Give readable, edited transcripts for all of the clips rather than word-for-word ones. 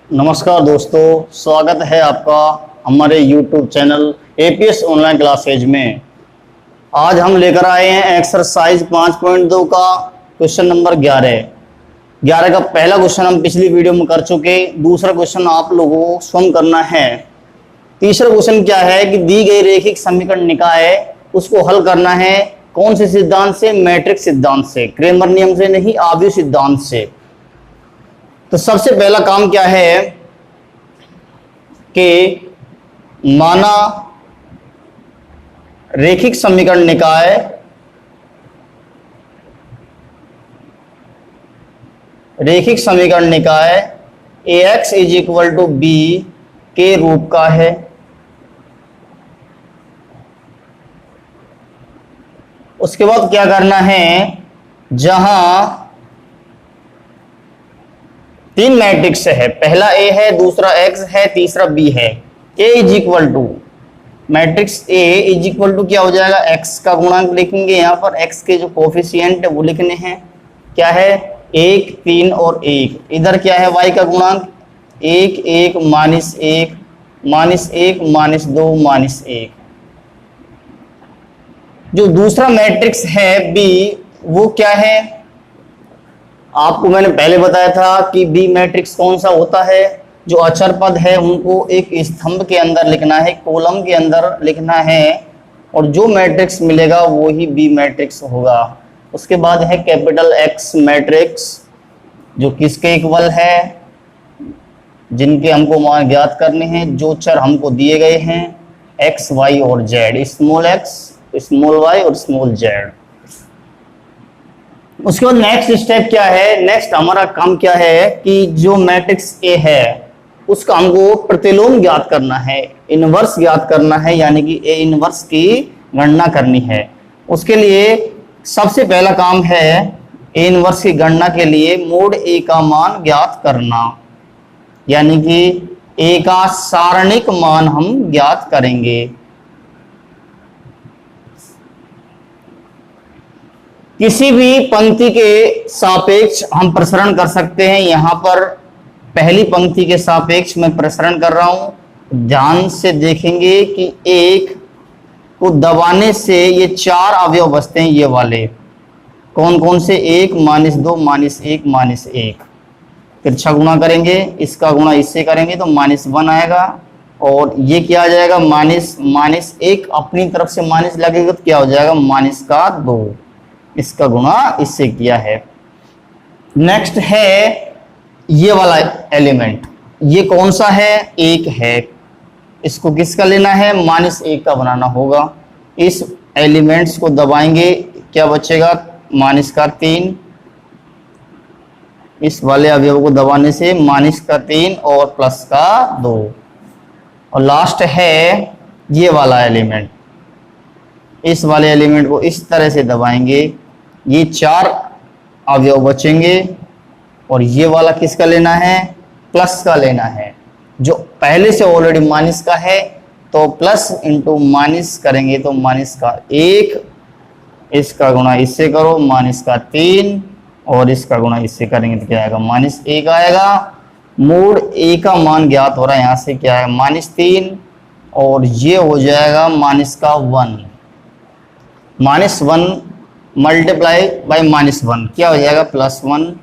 नमस्कार दोस्तों, स्वागत है आपका हमारे YouTube channel APS online classes में। आज हम लेकर आए हैं एक्सरसाइज 5.2 का क्वेश्चन नंबर 11 का पहला क्वेश्चन हम पिछली वीडियो में कर चुके। दूसरा क्वेश्चन आप लोगों को स्वयं करना है। तीसरा क्वेश्चन क्या है कि दी गई रैखिक समीकरण निकाय उसको हल करना है कौन से सिद्धांत से? मैट्रिक्स सिद्धांत से, क्रेमर नियम से नहीं, आव्यूह सिद्धांत से। तो सबसे पहला काम क्या है कि माना रैखिक समीकरण निकाय ax is equal to B के रूप का है। उसके बाद क्या करना है, जहां तीन मैट्रिक्स है, पहला ए है, दूसरा एक्स है, तीसरा बी है। A is equal to matrix A is equal to क्या हो जाएगा, एक्स का गुणांक लिखेंगे। यहाँ पर एक्स के जो कोफिशिएंट है वो लिखने हैं, क्या है 1, 3 और 1। इधर क्या है वाई का गुणांक 1, 1, -1, -1, -2, -1। जो दूसरा मैट्रिक्स है बी वो क्या है, आपको मैंने पहले बताया था कि बी मैट्रिक्स कौन सा होता है, जो अचर पद है उनको एक स्तंभ के अंदर लिखना है, कॉलम के अंदर लिखना है, और जो मैट्रिक्स मिलेगा वो ही बी मैट्रिक्स होगा। उसके बाद है कैपिटल एक्स मैट्रिक्स, जो किसके इक्वल है, जिनके हमको मान ज्ञात करने हैं, जो चर हमको दिए गए हैं एक्स, वाई और Z, small X, small Y और स्मॉल जेड। उसके बाद नेक्स्ट स्टेप क्या है, नेक्स्ट हमारा काम क्या है कि जो मैट्रिक्स ए है उसका हमको प्रतिलोम ज्ञात करना है, इनवर्स ज्ञात करना है, यानी कि ए इनवर्स की गणना करनी है। उसके लिए सबसे पहला काम है ए इनवर्स की गणना के लिए मोड ए का मान ज्ञात करना, यानी कि ए का सारणिक मान हम ज्ञात करेंगे। किसी भी पंक्ति के सापेक्ष हम प्रसरण कर सकते हैं। यहां पर पहली पंक्ति के सापेक्ष में प्रसरण कर रहा हूं, ध्यान से देखेंगे कि एक को दबाने से ये 4 अवयव बचते हैं, ये वाले कौन कौन से, 1, -2, -1, -1। फिर 6 गुणा करेंगे, इसका गुणा इससे करेंगे तो -1 आएगा, और ये क्या आ जाएगा -1, अपनी तरफ से माइनस लगेगा तो क्या हो जाएगा -2, इसका गुणा इससे किया है। नेक्स्ट है ये वाला एलिमेंट, ये कौन सा है, 1 है, इसको किसका लेना है, -1 का बनाना होगा। इस एलिमेंट्स को दबाएंगे, क्या बचेगा -3, इस वाले अवयव को दबाने से -3 और +2। और लास्ट है ये वाला एलिमेंट, इस वाले एलिमेंट को इस तरह से दबाएंगे, ये 4 अवयव बचेंगे, और ये वाला किसका लेना है, प्लस का लेना है, जो पहले से ऑलरेडी माइनस का है, तो प्लस इंटू माइनस करेंगे तो -1, इसका गुणा इससे करो -3, और इसका गुणा इससे करेंगे तो क्या आएगा -1 आएगा। मोड ए का मान ज्ञात हो रहा है, यहाँ से क्या है -3, और ये हो जाएगा -1, -1 मल्टीप्लाई बाई -1 क्या हो जाएगा +1,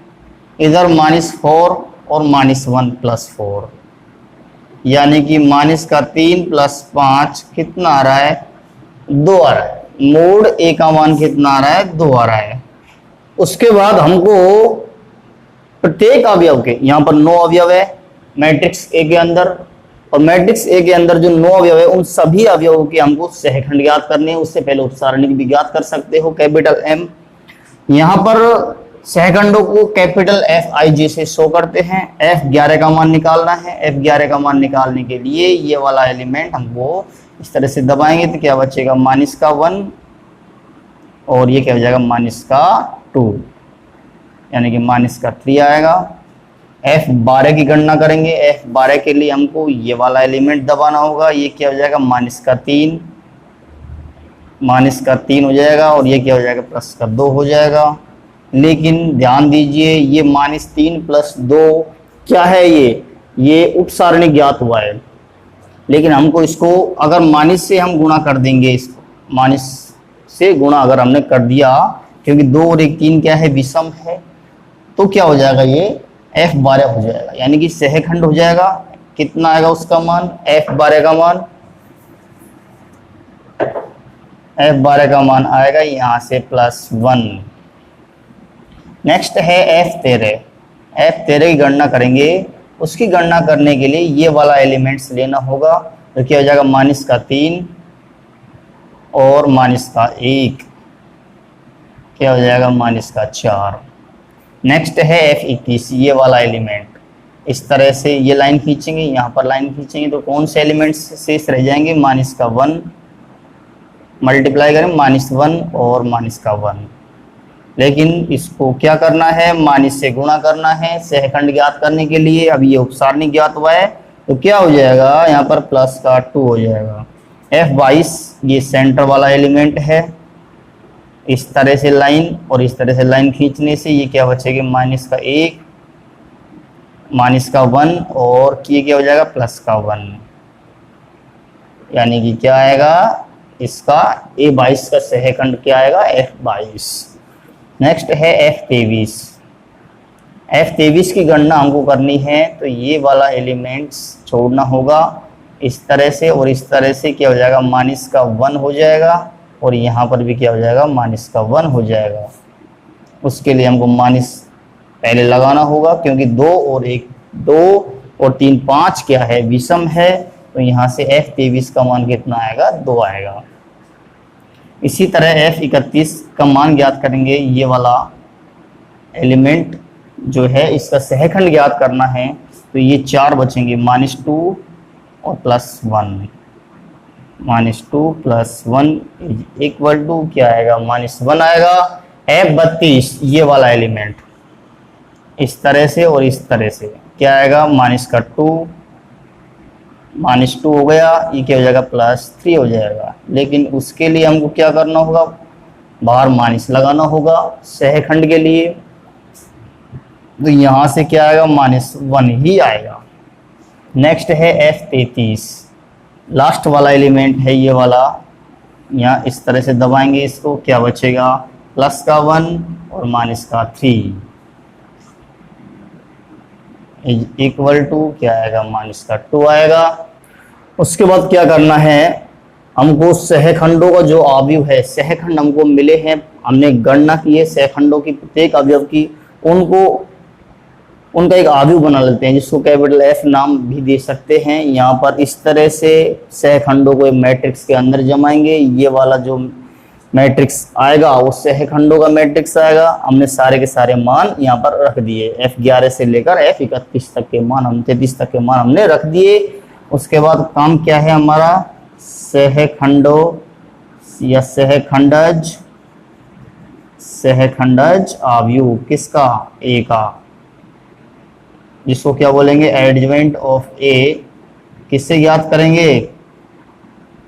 इधर -4 और -1 +4, यानी कि -3 + 5 कितना आ रहा है, 2 आ रहा है। मोड ए का मान कितना आ रहा है, 2 आ रहा है। उसके बाद हमको प्रत्येक अवयव के, यहाँ पर 9 अवयव है मैट्रिक्स ए के अंदर, और मैट्रिक्स ए के अंदर जो 9 अवयव है उन सभी अवयवों के हमको सहखंड ज्ञात करने हैं। उससे पहले उपसारणिक भी ज्ञात कर सकते हो, कैपिटल एम। यहाँ पर सहखंडों को कैपिटल FIJ से शो करते हैं। F11 का मान निकालना है, F11 का मान निकालने के लिए ये वाला एलिमेंट हमको इस तरह से दबाएंगे तो क्या बचेगा -1, और ये क्या हो जाएगा -2, यानी कि -3 आएगा। F12 की गणना करेंगे, F12 के लिए हमको ये वाला एलिमेंट दबाना होगा, ये क्या हो जाएगा -3 हो जाएगा, और ये क्या हो जाएगा +2 हो जाएगा। लेकिन ध्यान दीजिए ये -3 + 2 क्या है, ये उपसारणी ज्ञात हुआ है, लेकिन हमको इसको अगर माइनस से हम गुणा कर देंगे, इसको माइनस से गुणा अगर हमने कर दिया, क्योंकि 2 और 1 3 क्या है, विषम है, तो क्या हो जाएगा, ये F12 हो जाएगा, यानी कि सहखंड हो जाएगा। कितना आएगा उसका मान, F12 का मान, F12 का मान आएगा यहाँ से +1। नेक्स्ट है F13। F13 की गणना करेंगे, उसकी गणना करने के लिए ये वाला एलिमेंट्स लेना होगा, तो क्या हो जाएगा, -3 और -1, क्या हो जाएगा, -4। नेक्स्ट है F21, ये वाला एलिमेंट, इस तरह से ये लाइन खींचेंगे, यहाँ पर लाइन खींचेंगे, तो कौन से एलिमेंट्स शेष रह जाएंगे, -1, मल्टीप्लाई करें -1 और -1। लेकिन इसको क्या करना है, माइनस से गुणा करना है सहखंड ज्ञात करने के लिए। अब ये उपसारणी ज्ञात हुआ है, तो क्या हो जाएगा, यहाँ पर +2 हो जाएगा। F22 ये सेंटर वाला एलिमेंट है, इस तरह से लाइन और इस तरह से लाइन खींचने से ये क्या बचेगी, -1, -1 और ये क्या हो जाएगा, +1, यानी कि क्या आएगा, इसका A22 का सहखंड क्या आएगा, F22। नेक्स्ट है F23। F23 की गणना हमको करनी है, तो ये वाला एलिमेंट्स छोड़ना होगा, इस तरह से और इस तरह से क्या हो जाएगा, -1 हो जाएगा, और यहाँ पर भी क्या हो जाएगा, -1 हो जाएगा। उसके लिए हमको माइनस पहले लगाना होगा, क्योंकि 2 और 3 5 क्या है, विषम है, तो यहाँ से F23 का मान कितना आएगा, 2 आएगा। इसी तरह F31 का मान ज्ञात करेंगे, ये वाला एलिमेंट जो है इसका सहखंड ज्ञात करना है, तो ये 4 बचेंगे, -2 और +1, -2 +1 इक्वल टू क्या आएगा, -1 आएगा। F32 ये वाला एलिमेंट, इस तरह से और इस तरह से क्या आएगा, -2 हो गया, ये क्या हो जाएगा, +3 हो जाएगा। लेकिन उसके लिए हमको क्या करना होगा, बाहर माइनस लगाना होगा सहखंड के लिए, तो यहाँ से क्या आएगा, -1 ही आएगा। नेक्स्ट है F33, लास्ट वाला एलिमेंट है ये वाला, यहाँ इस तरह से दबाएंगे इसको, क्या बचेगा, +1 और -3 इक्वल टू क्या आएगा, -2 आएगा। उसके बाद क्या करना है, हमको सहखंडों का जो अवयव है, सहखंड हमको मिले हैं, हमने गणना की है सहखंडों की प्रत्येक अवयव की, उनका एक अवयव बना लेते हैं, जिसको कैपिटल F नाम भी दे सकते हैं। यहाँ पर इस तरह से सहखंडों को एक मैट्रिक्स के अंदर जमाएंगे, ये वाला जो मैट्रिक्स आएगा वो सहखंडों का मैट्रिक्स आएगा। हमने सारे के सारे मान यहाँ पर रख दिए, F11 से लेकर F31 तक के मान, हम 33 तक के मान हमने रख दिए। उसके बाद काम क्या है हमारा, सहखंडों या सहखंडज अवयव किसका, A का, जिसको क्या बोलेंगे, एडजॉइंट ऑफ A, किससे ज्ञात करेंगे,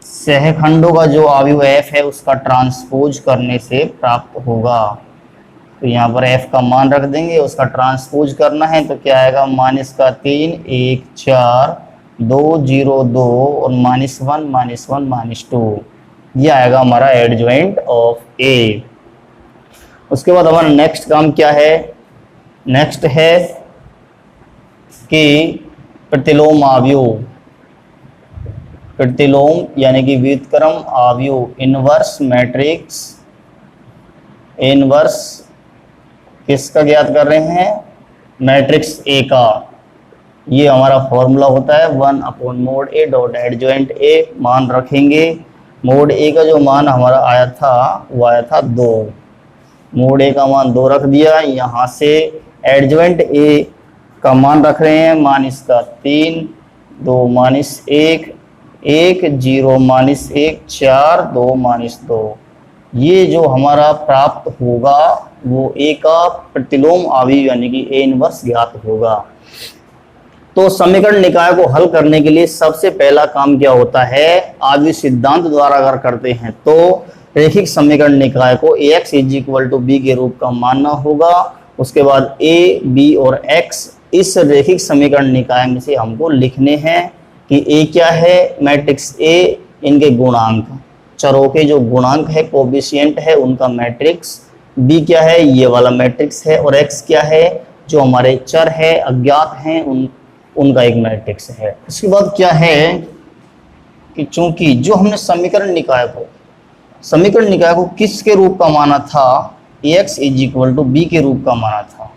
सहखंडों का जो अवयव F है उसका ट्रांसपोज करने से प्राप्त होगा। तो यहाँ पर F का मान रख देंगे, उसका ट्रांसपोज करना है, तो क्या आएगा, -3 1 4 2 0 2 और -1 -2, ये आएगा हमारा एडजॉइंट ऑफ A। उसके बाद हमारा नेक्स्ट काम क्या है, नेक्स्ट है कि प्रतिलोम अवयव, प्रतिलोम यानी कि व्युत्क्रम अवयव, इनवर्स मैट्रिक्स, इनवर्स किसका ज्ञात कर रहे हैं, मैट्रिक्स A का। ये हमारा फॉर्मूला होता है 1/mod A dot adjoint A। मान रखेंगे, मोड A का जो मान हमारा आया था वो आया था 2, मोड A का मान 2 रख दिया। यहाँ से एडजॉइंट A का मान रख रहे हैं, मान इसका 3 2 -1 1 0 -1 4 2 -2। ये जो हमारा प्राप्त होगा वो A का प्रतिलोम अवयव यानी कि A इनवर्स ज्ञात होगा। तो समीकरण निकाय को हल करने के लिए सबसे पहला काम क्या होता है, अवयव सिद्धांत द्वारा अगर करते हैं तो रैखिक समीकरण निकाय को Ax = B के रूप का मानना होगा। उसके बाद A, B और X इस रेखिक समीकरण निकाय में से हमको लिखने हैं कि ए क्या है, मैट्रिक्स ए, इनके गुणांक, चरों के जो गुणांक है, कोएफिशिएंट है, उनका मैट्रिक्स, बी क्या है, ये वाला मैट्रिक्स है, और एक्स क्या है, जो हमारे चर है, अज्ञात हैं, उनका एक मैट्रिक्स है। उसके बाद क्या है कि चूंकि जो हमने समीकरण निकाय को किसके रूप का माना था, ax = b के रूप का माना था,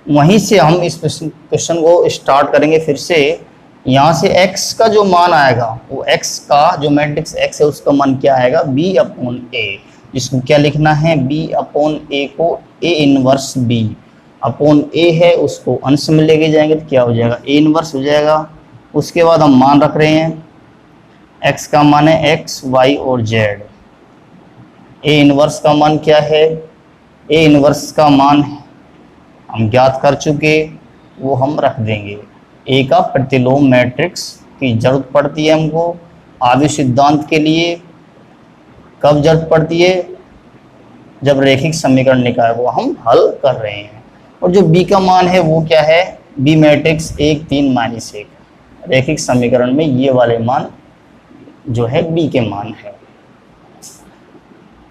वहीं से हम इस क्वेश्चन को स्टार्ट करेंगे फिर से। यहाँ से x का जो मान आएगा, वो x का जो मैट्रिक्स x है उसका मान क्या आएगा, b/a, जिसको क्या लिखना है, b/a को a inverse b upon a है उसको अंश में लेके जाएंगे तो क्या हो जाएगा, a इनवर्स हो जाएगा। उसके बाद हम मान रख रहे हैं, x का मान है x, y और z। a इनवर्स का मान क्या है, a इनवर्स का मान हम ज्ञात कर चुके, वो हम रख देंगे। ए का प्रतिलोम मैट्रिक्स की जरूरत पड़ती है हमको आवेश सिद्धांत के लिए। कब जरूरत पड़ती है, जब रैखिक समीकरण निकाय को हम हल कर रहे हैं। और जो बी का मान है वो क्या है, बी मैट्रिक्स 1, 3, -1। रैखिक समीकरण में ये वाले मान जो है बी के मान है।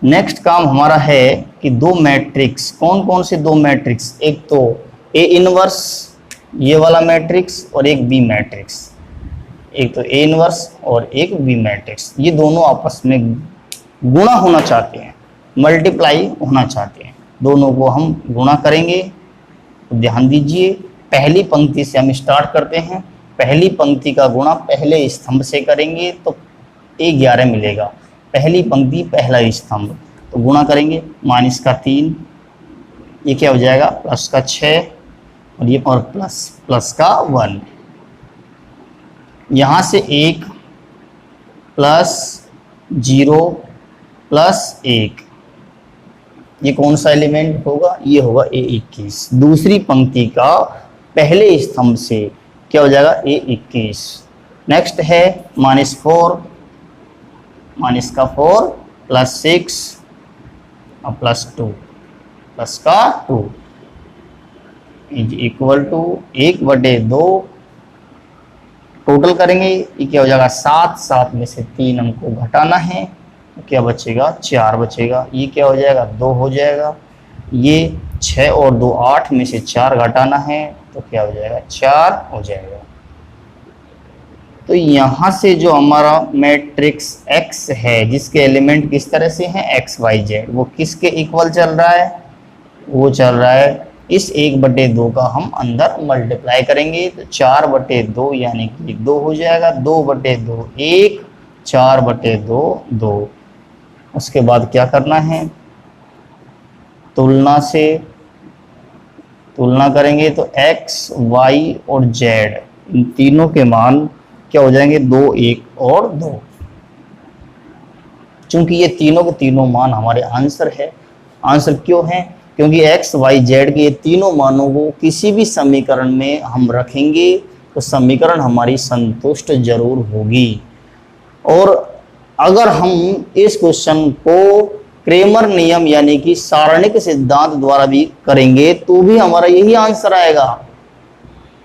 नेक्स्ट काम हमारा है कि दो मैट्रिक्स, कौन कौन से दो मैट्रिक्स, एक तो ए इनवर्स ये वाला मैट्रिक्स और एक बी मैट्रिक्स, एक तो ए इनवर्स और एक बी मैट्रिक्स, ये दोनों आपस में गुणा होना चाहते हैं, मल्टीप्लाई होना चाहते हैं। दोनों को हम गुणा करेंगे तो ध्यान दीजिए, पहली पंक्ति से हम स्टार्ट करते हैं। पहली पंक्ति का गुणा पहले स्तंभ से करेंगे तो A11 मिलेगा, पहली पंक्ति पहला स्तंभ, तो गुणा करेंगे, -3, ये क्या हो जाएगा, +6, और ये और प्लस का 1, यहाँ से 1 +0 +1, ये कौन सा एलिमेंट होगा, ये होगा A21। दूसरी पंक्ति का पहले स्तंभ से क्या हो जाएगा, A21। नेक्स्ट है -4 +6 और +2 प्लस का 2 = 1/2। टोटल करेंगे, ये क्या हो जाएगा, 7, 7 में से 3 हमको घटाना है, तो क्या बचेगा, 4 बचेगा। ये क्या हो जाएगा, 2 हो जाएगा। ये 6 और 2 8 में से 4 घटाना है, तो क्या हो जाएगा, 4 हो जाएगा। तो यहाँ से जो हमारा मैट्रिक्स X है, जिसके एलिमेंट किस तरह से हैं, x, y, z, वो किसके इक्वल चल रहा है, वो चल रहा है इस 1/2 का हम अंदर मल्टीप्लाई करेंगे तो 4/2 यानी कि 2 हो जाएगा। 2/2 1, 4/2 2। उसके बाद क्या करना है, तुलना से तुलना करेंगे तो x, y और z इन तीनों के मान क्या हो जाएंगे, 2, 1 और 2। चूंकि ये तीनों के तीनों मान हमारे आंसर है। आंसर क्यों है, क्योंकि x, y, z के ये तीनों मानों को किसी भी समीकरण में हम रखेंगे तो समीकरण हमारी संतुष्ट जरूर होगी। और अगर हम इस क्वेश्चन को क्रेमर नियम यानी कि सारणिक सिद्धांत द्वारा भी करेंगे तो भी हमारा यही आंसर आएगा।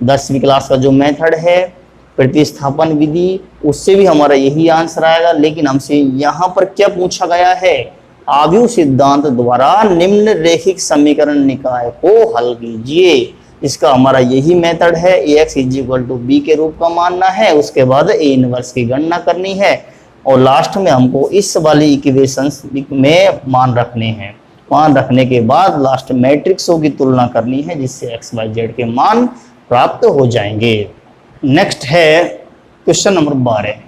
10वीं क्लास का जो मेथड है प्रतिस्थापन विधि, उससे भी हमारा यही आंसर आएगा। लेकिन हमसे यहाँ पर क्या पूछा गया है, आव्यूह सिद्धांत द्वारा निम्न रैखिक समीकरण निकाय को हल कीजिए। इसका हमारा यही मेथड है, Ax = b के रूप का मानना है, उसके बाद A इनवर्स की गणना करनी है और लास्ट में हमको इस वाली इक्वेशंस में मान रखने हैं। मान रखने के बाद लास्ट मैट्रिक्सों की तुलना करनी है जिससे x, y, z के मान प्राप्त हो जाएंगे। नेक्स्ट है क्वेश्चन नंबर 12।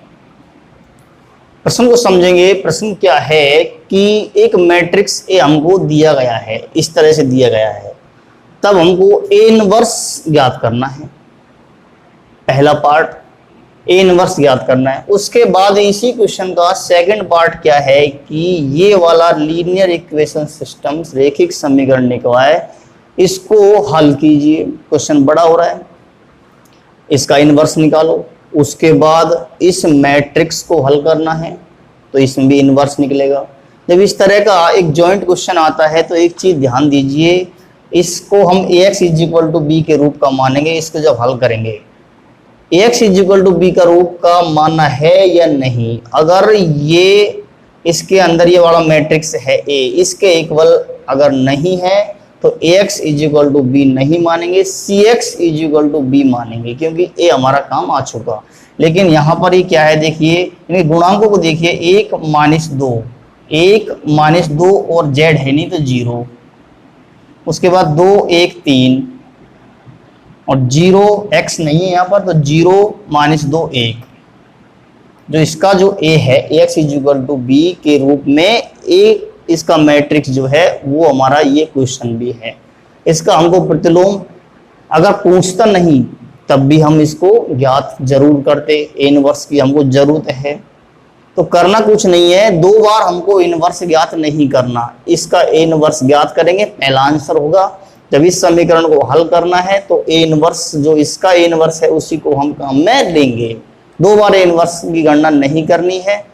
प्रश्न को समझेंगे। प्रश्न क्या है कि एक मैट्रिक्स A हमको दिया गया है, इस तरह से दिया गया है, तब हमको A इनवर्स ज्ञात करना है। पहला पार्ट A इनवर्स ज्ञात करना है। उसके बाद इसी क्वेश्चन का सेकंड पार्ट क्या है कि ये वाला लीनियर इक्वेशन सिस्टम रैखिक समीकरण निकाय, इसको हल कीजिए। क्वेश्चन बड़ा हो रहा है, इसका इनवर्स निकालो। उसके बाद इस मैट्रिक्स को हल करना है तो इसमें भी इनवर्स निकलेगा। जब इस तरह का एक जॉइंट क्वेश्चन आता है तो एक चीज ध्यान दीजिए इसको हम ax is equal to B के रूप का मानेंगे। इसको जब हल करेंगे ax is equal to B का रूप का मानना है या नहीं। अगर ये इसके अंदर ये वाला मैट्रिक्स है A, इसके इक्वल अगर नहीं है तो ax is equal to B नहीं मानेंगे, cx is equal to B मानेंगे, क्योंकि A हमारा काम आ चुका। लेकिन यहाँ पर ये क्या है, देखिए इनके गुणांकों को देखिए, 1 माइनस 2, 1 माइनस 2 और z है नहीं तो 0, उसके बाद 2 1 3 और 0 x नहीं है यहाँ पर तो 0 माइनस 2 1। जो इसका जो a है ax is equal to B के रूप में a इसका मैट्रिक्स जो है वो हमारा ये क्वेश्चन भी है। इसका हमको प्रतिलोम अगर पूछता नहीं तब भी हम इसको ज्ञात जरूर करते। ए इनवर्स की हमको जरूरत है तो करना कुछ नहीं है, 2 बार हमको इनवर्स ज्ञात नहीं करना। इसका ए इनवर्स ज्ञात करेंगे, पहला आंसर होगा। जब इस समीकरण को हल करना है तो ए इनवर्स जो इसका ए इनवर्स है उसी को हम काम में लेंगे। 2 बार ए इनवर्स की गणना नहीं करनी है।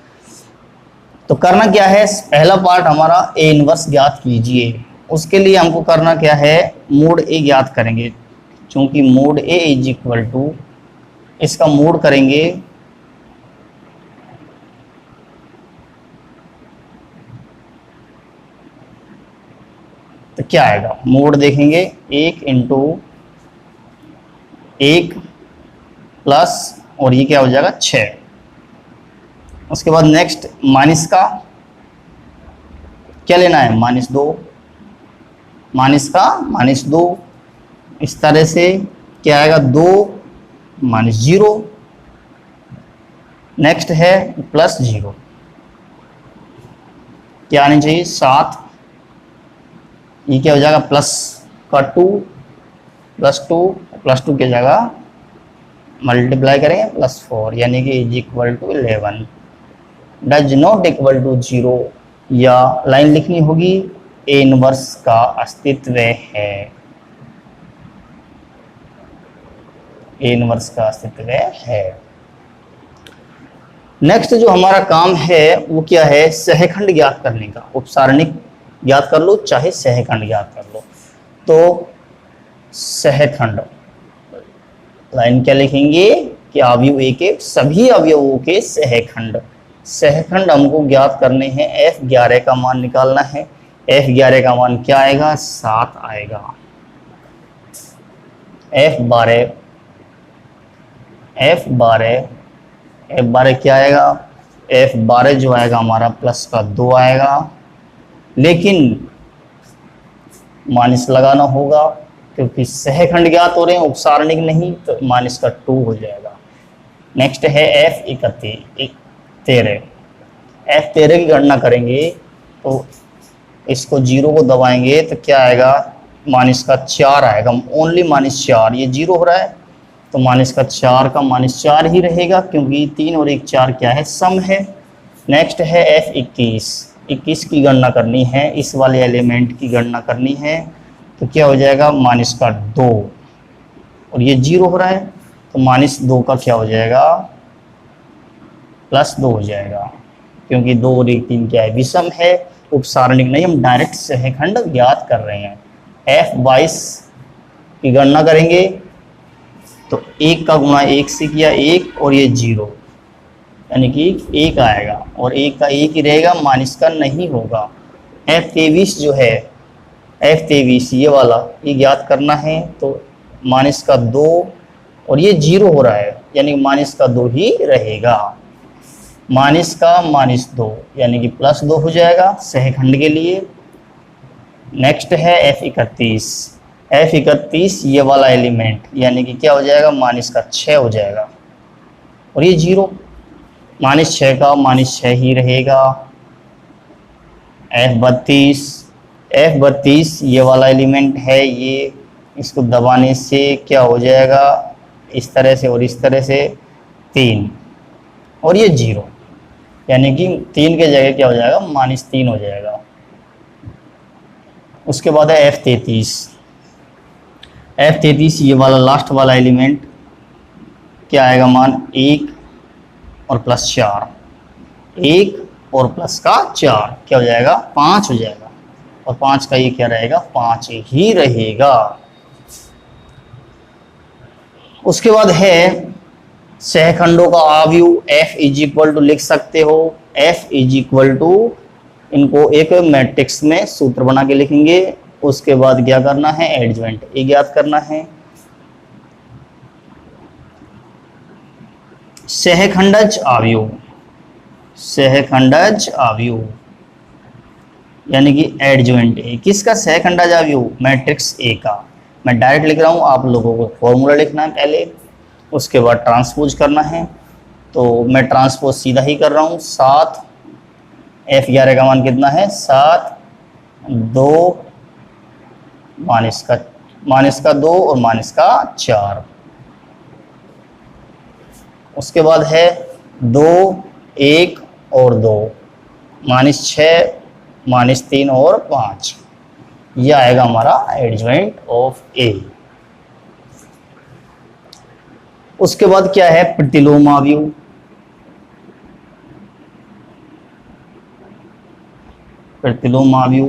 तो करना क्या है, पहला पार्ट हमारा ए इनवर्स ज्ञात कीजिए। उसके लिए हमको करना क्या है, मोड ए ज्ञात करेंगे। चूंकि mod A is equal to, इसका मोड करेंगे तो क्या आएगा, मोड देखेंगे 1 इंटू 1 प्लस और ये क्या हो जाएगा 6। उसके बाद नेक्स्ट माइनस का क्या लेना है, -2, माइनस का -2। इस तरह से क्या आएगा 2 -0। नेक्स्ट है +0, क्या आनी चाहिए 7। ये क्या हो जाएगा प्लस का 2 + 2 की जगह मल्टीप्लाई करेंगे +4 यानी कि is equal to 11। Does not equal to 0 या लाइन लिखनी होगी ए इनवर्स का अस्तित्व है, ए इनवर्स का अस्तित्व है। नेक्स्ट जो हमारा काम है वो क्या है, सहखंड ज्ञात करने का। उपसारणिक ज्ञात कर लो चाहे सहखंड ज्ञात कर लो। तो सहखंड लाइन क्या लिखेंगे कि अवयव ए के सभी अवयवों के सहखंड। सहखंड हमको ज्ञात करने हैं। F11 का मान निकालना है। F11 का मान क्या आएगा, 7 आएगा। F12 क्या आएगा, F12 जो आएगा हमारा +2 आएगा, लेकिन माइनस लगाना होगा क्योंकि सहखंड ज्ञात हो रहे हैं, उपसारणिक नहीं, तो -2 हो जाएगा। नेक्स्ट है F13 की गणना करेंगे तो इसको 0 को दबाएंगे तो क्या आएगा, -4 आएगा। ओनली -4, ये 0 हो रहा है तो -4 का -4 ही रहेगा क्योंकि 3 और 1 4 क्या है, सम है। नेक्स्ट है F21 की गणना करनी है, इस वाले एलिमेंट की गणना करनी है तो क्या हो जाएगा -2 और ये 0 हो रहा है तो -2 का क्या हो जाएगा, +2 हो जाएगा क्योंकि 2 और 1 3 क्या है, विषम है, उपसारणिक नहीं। हम डायरेक्ट सहखंड ज्ञात कर रहे हैं। F22 की गणना करेंगे तो 1 का गुणा 1 से किया 1 और ये 0 यानी कि 1 आएगा और 1 का 1 ही रहेगा, माइनस का नहीं होगा। F23 जो है, F23 ये वाला ये ज्ञात करना है तो -2 और ये 0 हो रहा है यानी -2 ही रहेगा। -2 यानी कि +2 हो जाएगा सहखंड के लिए। नेक्स्ट है F31 ये वाला एलिमेंट यानी कि क्या हो जाएगा, -6 हो जाएगा और ये 0, -6 का -6 ही रहेगा। F32 ये वाला एलिमेंट है, ये इसको दबाने से क्या हो जाएगा, इस तरह से और इस तरह से 3 और ये 0 यानी कि 3 के जगह क्या हो जाएगा, -3 हो जाएगा। उसके बाद है F33 ये वाला लास्ट वाला एलिमेंट क्या आएगा, मान 1 और +4, 1 और +4 क्या हो जाएगा, 5 हो जाएगा और 5 का ये क्या रहेगा, 5 ही रहेगा। उसके बाद है सहखंडों का आव्यूह f इज इक्वल टू लिख सकते हो, f इज इक्वल टू, इनको एक मैट्रिक्स में सूत्र बना के लिखेंगे। उसके बाद क्या करना है, एडजॉइंट ए ज्ञात करना है। सहखंडज आव्यूह, सहखंडज आव्यूह यानी कि एडजॉइंट ए, किसका सहखंडज आव्यूह, मैट्रिक्स ए का। मैं डायरेक्ट लिख रहा हूं, आप लोगों को फॉर्मूला लिखना है पहले, उसके बाद ट्रांसपोज करना है। तो मैं ट्रांसपोज सीधा ही कर रहा हूं, 7 f11 का मान कितना है, 7 2 माइनस का 2 और माइनस का 4। उसके बाद है 2 1 और 2 -6 -3 और 5, यह आएगा हमारा एडजॉइंट ऑफ ए। उसके बाद क्या है, प्रतिलोम आव्यूह। प्रतिलोम आव्यूह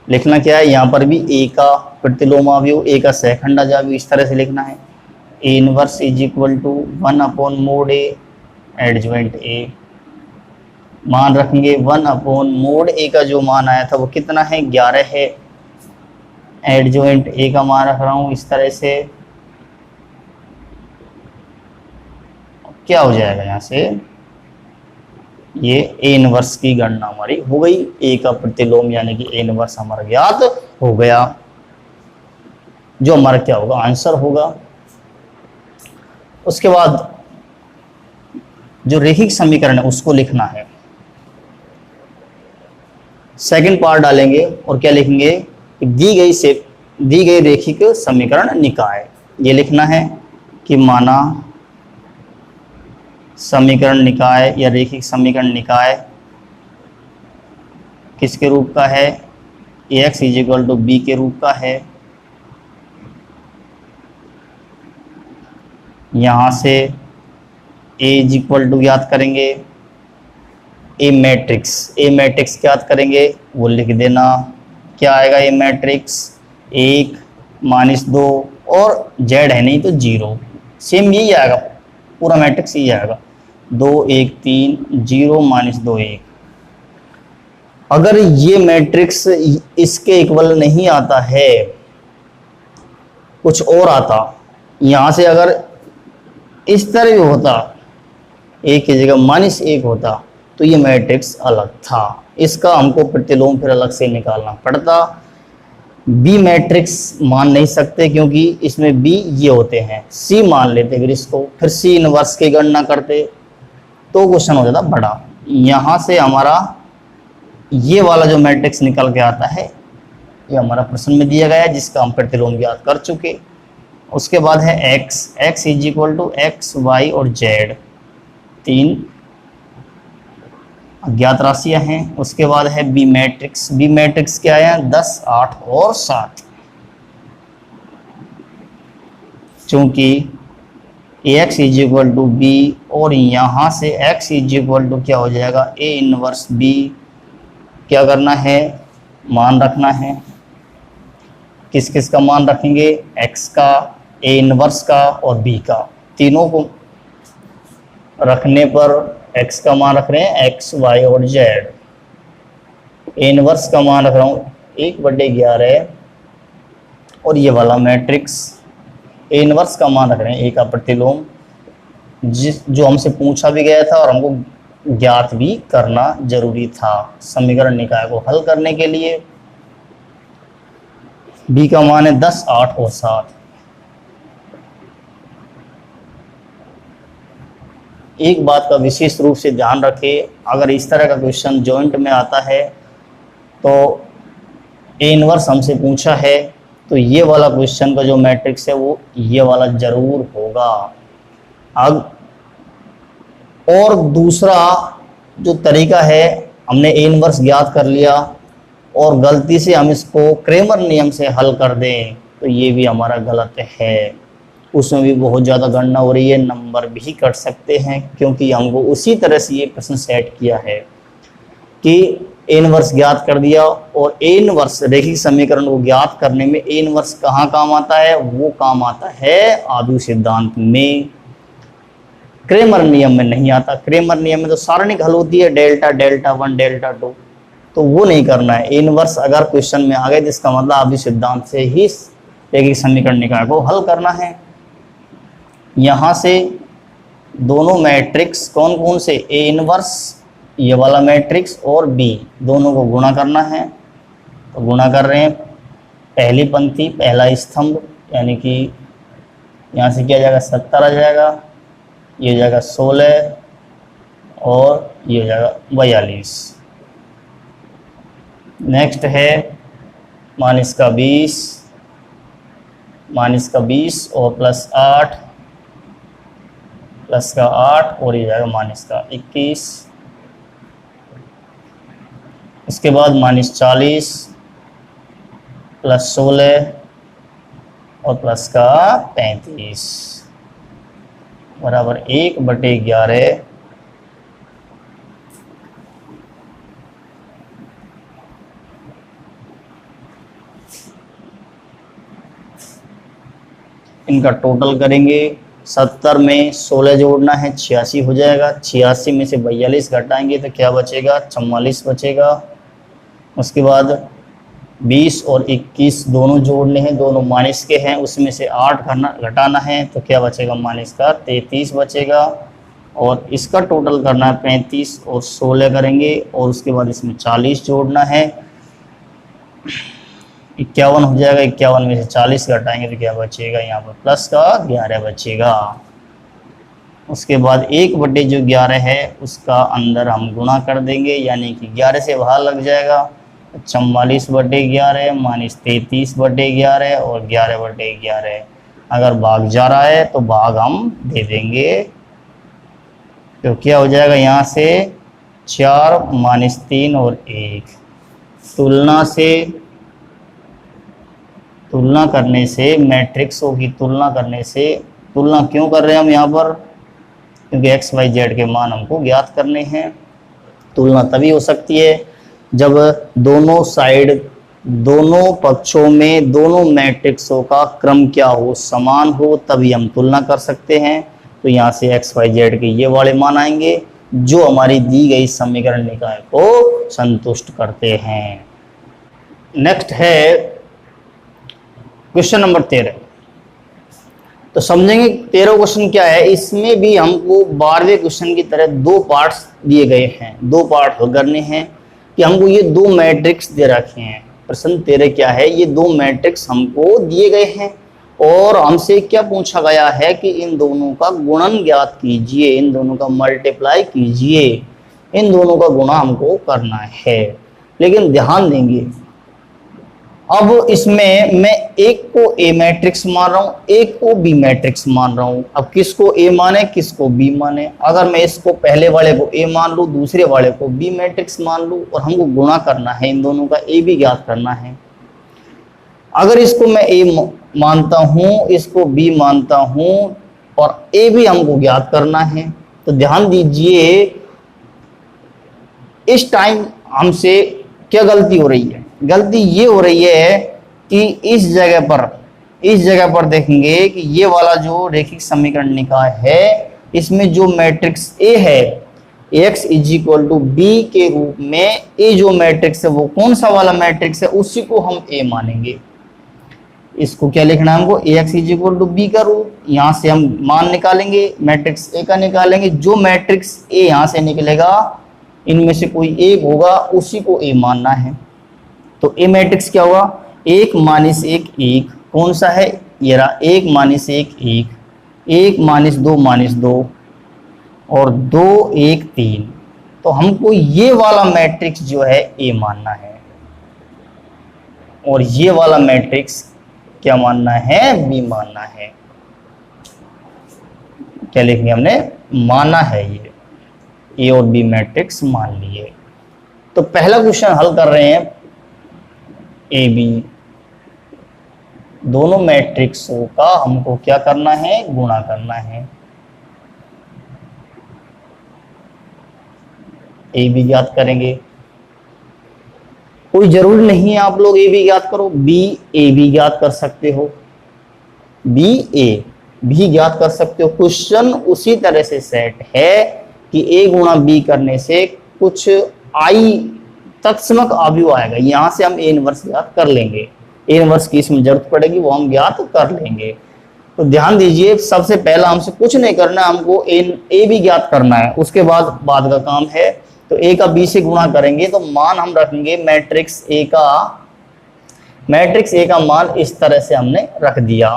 लिखना क्या है, यहां पर भी ए का प्रतिलोम आव्यूह, ए का सहखंडज आव्यूह इस तरह से लिखना है, A inverse is equal to 1/mod A adjoint A. मान रखेंगे 1/mod ए का जो मान आया था वो कितना है, 11 है। एडजॉइंट ए का मान रख रहा हूं इस तरह से, क्या हो जाएगा यहाँ से, ये ए इनवर्स की गणना हमारी हो गई, ए का प्रतिलोम यानी कि ए इनवर्स हमारा ज्ञात हो गया, जो हमारा क्या होगा, आंसर होगा। उसके बाद जो रैखिक समीकरण है उसको लिखना है, सेकंड पार्ट डालेंगे और क्या लिखेंगे, दी गई रैखिक समीकरण निकाय। ये लिखना है कि माना समीकरण निकाय या रैखिक समीकरण निकाय किसके रूप का है, ax is equal to B के रूप का है। यहाँ से a इज इक्वल टू याद करेंगे, ए मैट्रिक्स याद करेंगे, वो लिख देना, क्या आएगा ए मैट्रिक्स, 1 -2 और z है नहीं तो 0, सेम यही आएगा, पूरा मैट्रिक्स यही आएगा, 2 1 3 0 -2 1। अगर ये मैट्रिक्स इसके इक्वल नहीं आता है, कुछ और आता, यहाँ से अगर इस तरह भी होता, एक की जगह -1 होता तो ये मैट्रिक्स अलग था, इसका हमको प्रतिलोम फिर अलग से निकालना पड़ता। बी मैट्रिक्स मान नहीं सकते क्योंकि इसमें बी ये होते हैं, सी मान लेते फिर इसको, फिर सी इनवर्स की गणना करते तो क्वेश्चन हो जाता बड़ा। यहाँ से हमारा ये वाला जो मैट्रिक्स निकल के आता है ये हमारा प्रश्न में दिया गया है, जिसका हम प्रतिलोम ज्ञात कर चुके। उसके बाद है x is equal to x y और z, 3 अज्ञात राशियां हैं। उसके बाद है बी मैट्रिक्स क्या है, 10 8 और 7। चूंकि ax is equal to B और यहाँ से x इज इक्वल टू क्या हो जाएगा, a इनवर्स b, क्या करना है, मान रखना है। किस किस का मान रखेंगे, x का, a इनवर्स का और b का, तीनों को रखने पर x का मान रख रहे हैं x y और z, a इनवर्स का मान रख रहा हूँ 1/11 और ये वाला मैट्रिक्स a इनवर्स का मान रख रहे हैं a का प्रतिलोम, जो हमसे पूछा भी गया था और हमको ज्ञात भी करना जरूरी था समीकरण निकाय को हल करने के लिए। b का मान है 10 8 और 7। एक बात का विशेष रूप से ध्यान रखें, अगर इस तरह का क्वेश्चन जॉइंट में आता है तो ए इनवर्स हमसे पूछा है तो ये वाला क्वेश्चन का जो मैट्रिक्स है वो ये वाला जरूर होगा। अब और दूसरा जो तरीका है, हमने ए इनवर्स ज्ञात कर लिया और गलती से हम इसको क्रेमर नियम से हल कर दें तो ये भी हमारा गलत है, उसमें भी बहुत ज़्यादा गणना हो रही है, नंबर भी कट सकते हैं, क्योंकि हमको उसी तरह से ये प्रश्न सेट किया है कि ए इनवर्स ज्ञात कर दिया। और ए इनवर्स रैखिक समीकरण को ज्ञात करने में ए इनवर्स कहाँ काम आता है, वो काम आता है आव्यूह सिद्धांत में, क्रेमर नियम में नहीं आता। क्रेमर नियम में तो सारणिक हल होती है डेल्टा डेल्टा 1 डेल्टा 2, तो वो नहीं करना है। ए इनवर्स अगर क्वेश्चन में आ गए तो इसका मतलब आव्यूह सिद्धांत से ही रैखिक समीकरण निकाय को हल करना है। यहां से दोनों मैट्रिक्स कौन कौन से, ए इनवर्स ये वाला मैट्रिक्स और बी, दोनों को गुणा करना है। तो गुणा कर रहे हैं, पहली पंक्ति पहला स्तंभ यानी कि यहाँ से क्या जाएगा 70 आ जाएगा, ये हो जाएगा 16 और ये हो जाएगा 42। नेक्स्ट है माइनस का 20 और प्लस 8 प्लस का 8 और ये जाएगा माइनस का 21। इसके बाद -40 प्लस 16 और प्लस का 35 बराबर 1/11। इनका टोटल करेंगे, 70 में 16 जोड़ना है 86 हो जाएगा, 86 में से 42 घटाएंगे तो क्या बचेगा 44 बचेगा। उसके बाद 20 और 21 दोनों जोड़ने हैं, दोनों माइनस के हैं, उसमें से 8 घटाना है तो क्या बचेगा माइनस का 33 बचेगा। और इसका टोटल करना है 35 और 16 करेंगे और उसके बाद इसमें 40 जोड़ना है, 51 हो जाएगा। 51 में से 40 घटाएंगे तो क्या बचेगा यहाँ पर प्लस का 11 बचेगा। उसके बाद 1/11 है उसका अंदर हम गुणा कर देंगे, यानी कि 11 से बाहर लग जाएगा, 44/11 माइनस 33/11 और 11/11। अगर भाग जा रहा है तो भाग हम दे देंगे, तो क्या हो जाएगा यहाँ से 4 माइनस 3 और 1। तुलना करने से मैट्रिक्सों की तुलना करने से, तुलना क्यों कर रहे हैं हम यहाँ पर, क्योंकि एक्स वाई जेड के मान हमको ज्ञात करने हैं। तुलना तभी हो सकती है जब दोनों साइड, दोनों पक्षों में दोनों मैट्रिक्सों का क्रम क्या हो, समान हो, तभी हम तुलना कर सकते हैं। तो यहाँ से एक्स वाई जेड के ये वाले मान आएंगे जो हमारी दी गई समीकरण निकाय को संतुष्ट करते हैं। नेक्स्ट है क्वेश्चन नंबर 13। तो समझेंगे 13 क्वेश्चन क्या है। इसमें भी हमको 12वें क्वेश्चन की तरह 2 पार्ट्स दिए गए हैं, 2 पार्ट हल करने हैं कि हमको ये 2 मैट्रिक्स दे रखे हैं। प्रश्न 13 क्या है, ये 2 मैट्रिक्स हमको दिए गए हैं और हमसे क्या पूछा गया है कि इन दोनों का गुणन ज्ञात कीजिए, इन दोनों का मल्टीप्लाई कीजिए, इन दोनों का गुणा हमको करना है। लेकिन ध्यान देंगे, अब इसमें मैं एक को ए मैट्रिक्स मान रहा हूं, एक को बी मैट्रिक्स मान रहा हूं। अब किसको ए माने किसको बी माने। अगर मैं इसको पहले वाले को ए मान लूं, दूसरे वाले को बी मैट्रिक्स मान लूं और हमको गुणा करना है, इन दोनों का ए भी ज्ञात करना है। अगर इसको मैं ए मानता हूं, इसको बी मानता हूं और ए भी हमको ज्ञात करना है, तो ध्यान दीजिए इस टाइम हमसे क्या गलती हो रही है। गलती ये हो रही है कि इस जगह पर देखेंगे कि ये वाला जो रैखिक समीकरण निकाय है, इसमें जो मैट्रिक्स ए है x = b के रूप में, ए जो मैट्रिक्स है वो कौन सा वाला मैट्रिक्स है, उसी को हम ए मानेंगे। इसको क्या लिखना है हमको, ax = b का रूप। यहाँ से हम मान निकालेंगे, मैट्रिक्स ए का निकालेंगे। जो मैट्रिक्स ए यहाँ से निकलेगा, इनमें से कोई एक होगा, उसी को ए मानना है। तो ए मैट्रिक्स क्या हुआ, 1 - 1 1, कौन सा है ये रहा, 1 - 1 1, 1 - 2 - 2 और 2 1 3। तो हमको ये वाला मैट्रिक्स जो है ए मानना है और ये वाला मैट्रिक्स क्या मानना है, बी मानना है। क्या लिखेंगे हमने, माना है, ये ए और बी मैट्रिक्स मान लिए। तो पहला क्वेश्चन हल कर रहे हैं, ए बी दोनों मैट्रिक्सों का हमको क्या करना है, गुणा करना है। ए बी ज्ञात करेंगे, कोई जरूरी नहीं है आप लोग ए बी ज्ञात करो, बी ए बी ज्ञात कर सकते हो, बी ए भी ज्ञात कर सकते हो। क्वेश्चन उसी तरह से सेट है कि ए गुणा बी करने से कुछ आई तत्समक अवयव आएगा, यहां से हम ए इनवर्स ज्ञात कर लेंगे, ए इनवर्स की इसमें जरूरत पड़ेगी वो हम ज्ञात कर लेंगे। तो ध्यान दीजिए, सबसे पहला हमसे कुछ नहीं करना, हमको ए भी ज्ञात करना है, उसके बाद का काम है। तो ए का बी से गुणा करेंगे तो मान हम रखेंगे मैट्रिक्स ए का मान इस तरह से हमने रख दिया,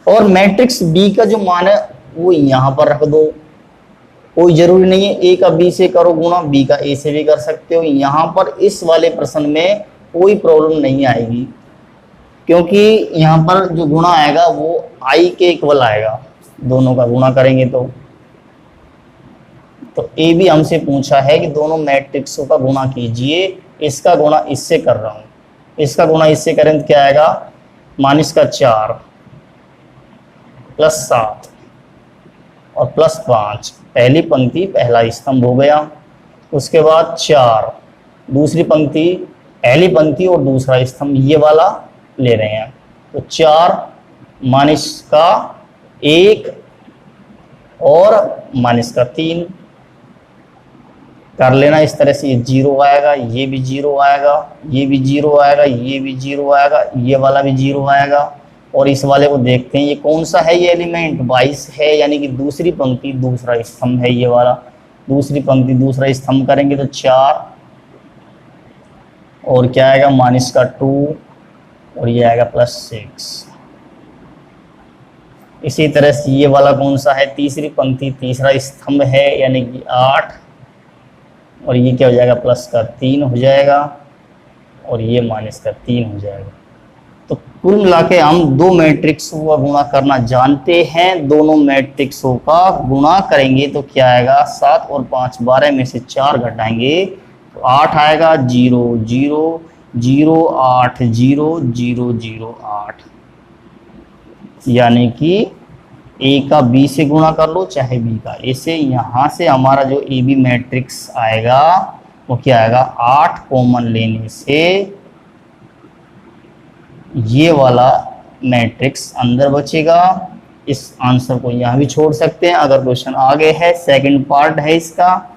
और मैट्रिक्स बी का जो मान है वो यहां पर रख दो। कोई जरूरी नहीं है ए का बी से करो गुणा, बी का ए से भी कर सकते हो। यहां पर इस वाले प्रश्न में कोई प्रॉब्लम नहीं आएगी, क्योंकि यहां पर जो गुणा आएगा वो आई के इक्वल आएगा, दोनों का गुणा करेंगे तो ए भी हमसे पूछा है कि दोनों मैट्रिक्सों का गुणा कीजिए, इसका गुणा इससे कर रहा हूं, इसका गुणा इससे करें तो क्या आएगा, -4 +7 और +5, पहली पंक्ति पहला स्तंभ हो गया। उसके बाद 4 दूसरी पंक्ति, पहली पंक्ति और दूसरा स्तंभ, ये वाला ले रहे हैं। तो 4 -1 और -3 कर लेना इस तरह से। ये 0 आएगा, ये भी 0 आएगा, ये भी 0 आएगा, ये भी 0 आएगा, ये वाला भी 0 आएगा। और इस वाले को देखते हैं ये कौन सा है, ये एलिमेंट 22 है, यानी कि दूसरी पंक्ति दूसरा स्तंभ है, ये वाला दूसरी पंक्ति दूसरा स्तंभ करेंगे तो 4 और क्या आएगा -2 और ये आएगा +6। इसी तरह से ये वाला कौन सा है, तीसरी पंक्ति तीसरा स्तंभ है, यानी कि 8 और ये क्या हो जाएगा +3 हो जाएगा और ये -3 हो जाएगा। तो कुल मिला के हम दो मैट्रिक्सों का गुणा करना जानते हैं, दोनों मैट्रिक्सों का गुणा करेंगे तो क्या आएगा, 7 और 5 12 में से 4 घटाएंगे तो 8 आएगा, 0 0 0 8 0 0 0 8, यानी कि ए का बी से गुणा कर लो चाहे बी का ए से। यहाँ से हमारा जो ए बी मैट्रिक्स आएगा वो क्या आएगा, 8 कॉमन लेने से ये वाला मैट्रिक्स अंदर बचेगा। इस आंसर को यहाँ भी छोड़ सकते हैं, अगर क्वेश्चन आगे है सेकंड पार्ट है इसका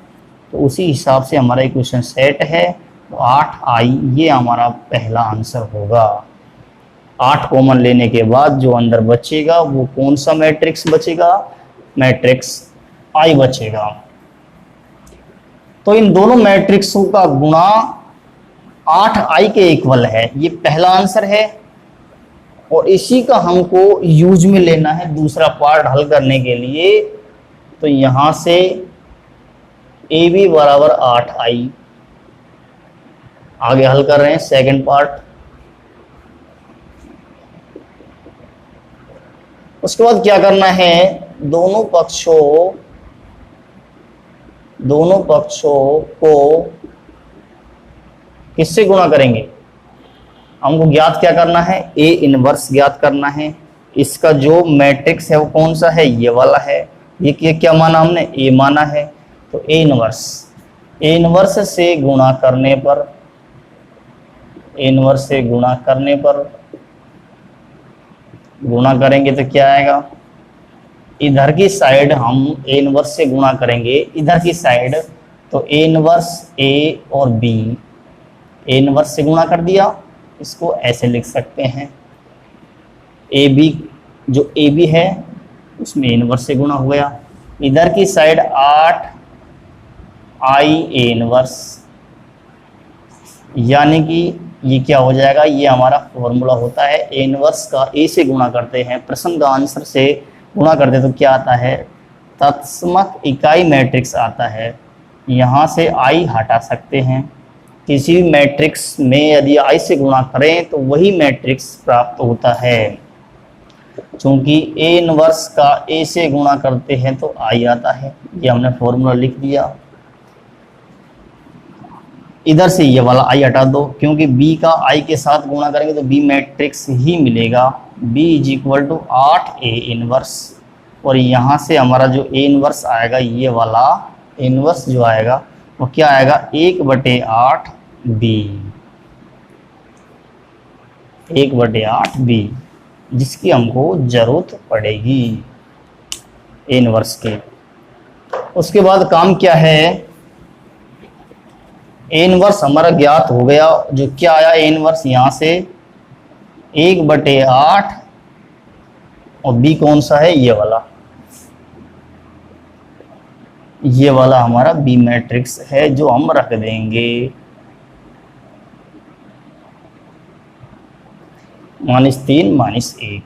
तो उसी हिसाब से हमारा इक्वेशन सेट है। तो 8i ये हमारा पहला आंसर होगा। 8 कॉमन लेने के बाद जो अंदर बचेगा वो कौन सा मैट्रिक्स बचेगा, मैट्रिक्स I बचेगा। तो इन दोनों मैट्रिक्सों का गुणा 8i के इक्वल है, ये पहला आंसर है। और इसी का हमको यूज में लेना है दूसरा पार्ट हल करने के लिए। तो यहां से ए बी बराबर 8i आगे हल कर रहे हैं सेकंड पार्ट। उसके बाद क्या करना है, दोनों पक्षों को किससे गुणा करेंगे, हमको ज्ञात क्या करना है, ए इनवर्स ज्ञात करना है। इसका जो मैट्रिक्स है वो कौन सा है, ये वाला है। ये क्या माना हमने, ए माना है। तो ए इनवर्स से गुणा करने पर, ए इनवर्स से गुणा करेंगे तो क्या आएगा, इधर की साइड हम ए इनवर्स से गुणा करेंगे, इधर की साइड तो ए इनवर्स ए और बी, ए इनवर्स से गुणा कर दिया। इसको ऐसे लिख सकते हैं, ए बी जो ए बी है उसमें इनवर्स से गुणा हो गया। इधर की साइड 8 आई ए इनवर्स, यानी कि ये क्या हो जाएगा, ये हमारा फॉर्मूला होता है ए इनवर्स का ए से गुणा करते हैं, प्रश्न का आंसर से गुणा करते तो क्या आता है, तत्समक इकाई मैट्रिक्स आता है। यहाँ से आई हटा सकते हैं, किसी भी मैट्रिक्स में यदि आई से गुणा करें तो वही मैट्रिक्स प्राप्त होता है। चूंकि ए इनवर्स का ए से गुणा करते हैं तो आई आता है, ये हमने फॉर्मूला लिख दिया। इधर से ये वाला आई हटा दो, क्योंकि बी का आई के साथ गुणा करेंगे तो बी मैट्रिक्स ही मिलेगा। B is equal to 8 A inverse, और यहाँ से हमारा जो ए इनवर्स आएगा, ये वाला इनवर्स जो आएगा वो क्या आएगा 1/8 बी, 1/8 बी, जिसकी हमको जरूरत पड़ेगी ए इनवर्स की। उसके बाद काम क्या है, ए इनवर्स हमारा ज्ञात हो गया, जो क्या आया ए इनवर्स यहां से 1/8, और बी कौन सा है, ये वाला हमारा बी मैट्रिक्स है, जो हम रख देंगे -3 -1।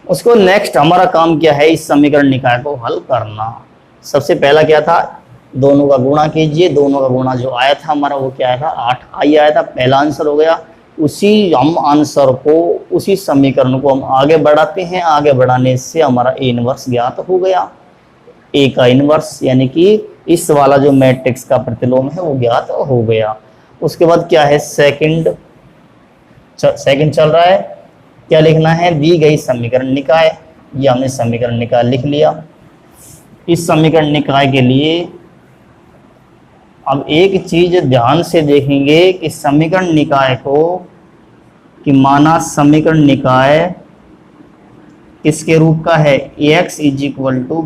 उसको नेक्स्ट हमारा काम क्या है, इस समीकरण निकाय को हल करना। सबसे पहला क्या था, दोनों का गुणा कीजिए, दोनों का गुणा जो आया था हमारा वो क्या आया था 8 आई आया था, पहला आंसर हो गया। उसी हम आंसर को, उसी समीकरण को हम आगे बढ़ाते हैं, आगे बढ़ाने से हमारा ए इनवर्स ज्ञात हो गया, ए का इनवर्स, यानी कि इस वाला जो मैट्रिक्स का प्रतिलोम है वो ज्ञात हो गया। उसके बाद क्या है, सेकंड चल रहा है, क्या लिखना है, दी गई समीकरण निकाय, ये हमने समीकरण निकाय लिख लिया। इस समीकरण निकाय के लिए अब एक चीज ध्यान से देखेंगे कि समीकरण निकाय को, कि माना समीकरण निकाय किसके रूप का है, ax =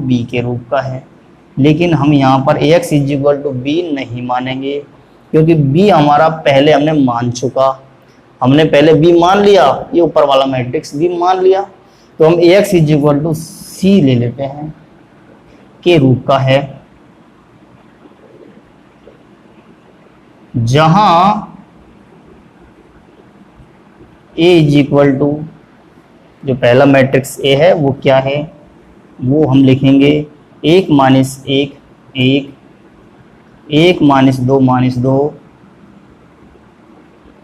b के रूप का है, लेकिन हम यहाँ पर ax = b नहीं मानेंगे, क्योंकि b हमारा पहले हमने मान चुका, हमने पहले b मान लिया, ये ऊपर वाला मैट्रिक्स b मान लिया, तो हम ax = c ले लेते हैं, के रूप का है, जहां a = जो पहला मैट्रिक्स A है वो क्या है, वो हम लिखेंगे 1 - 1 1, 1 - 2 - 2,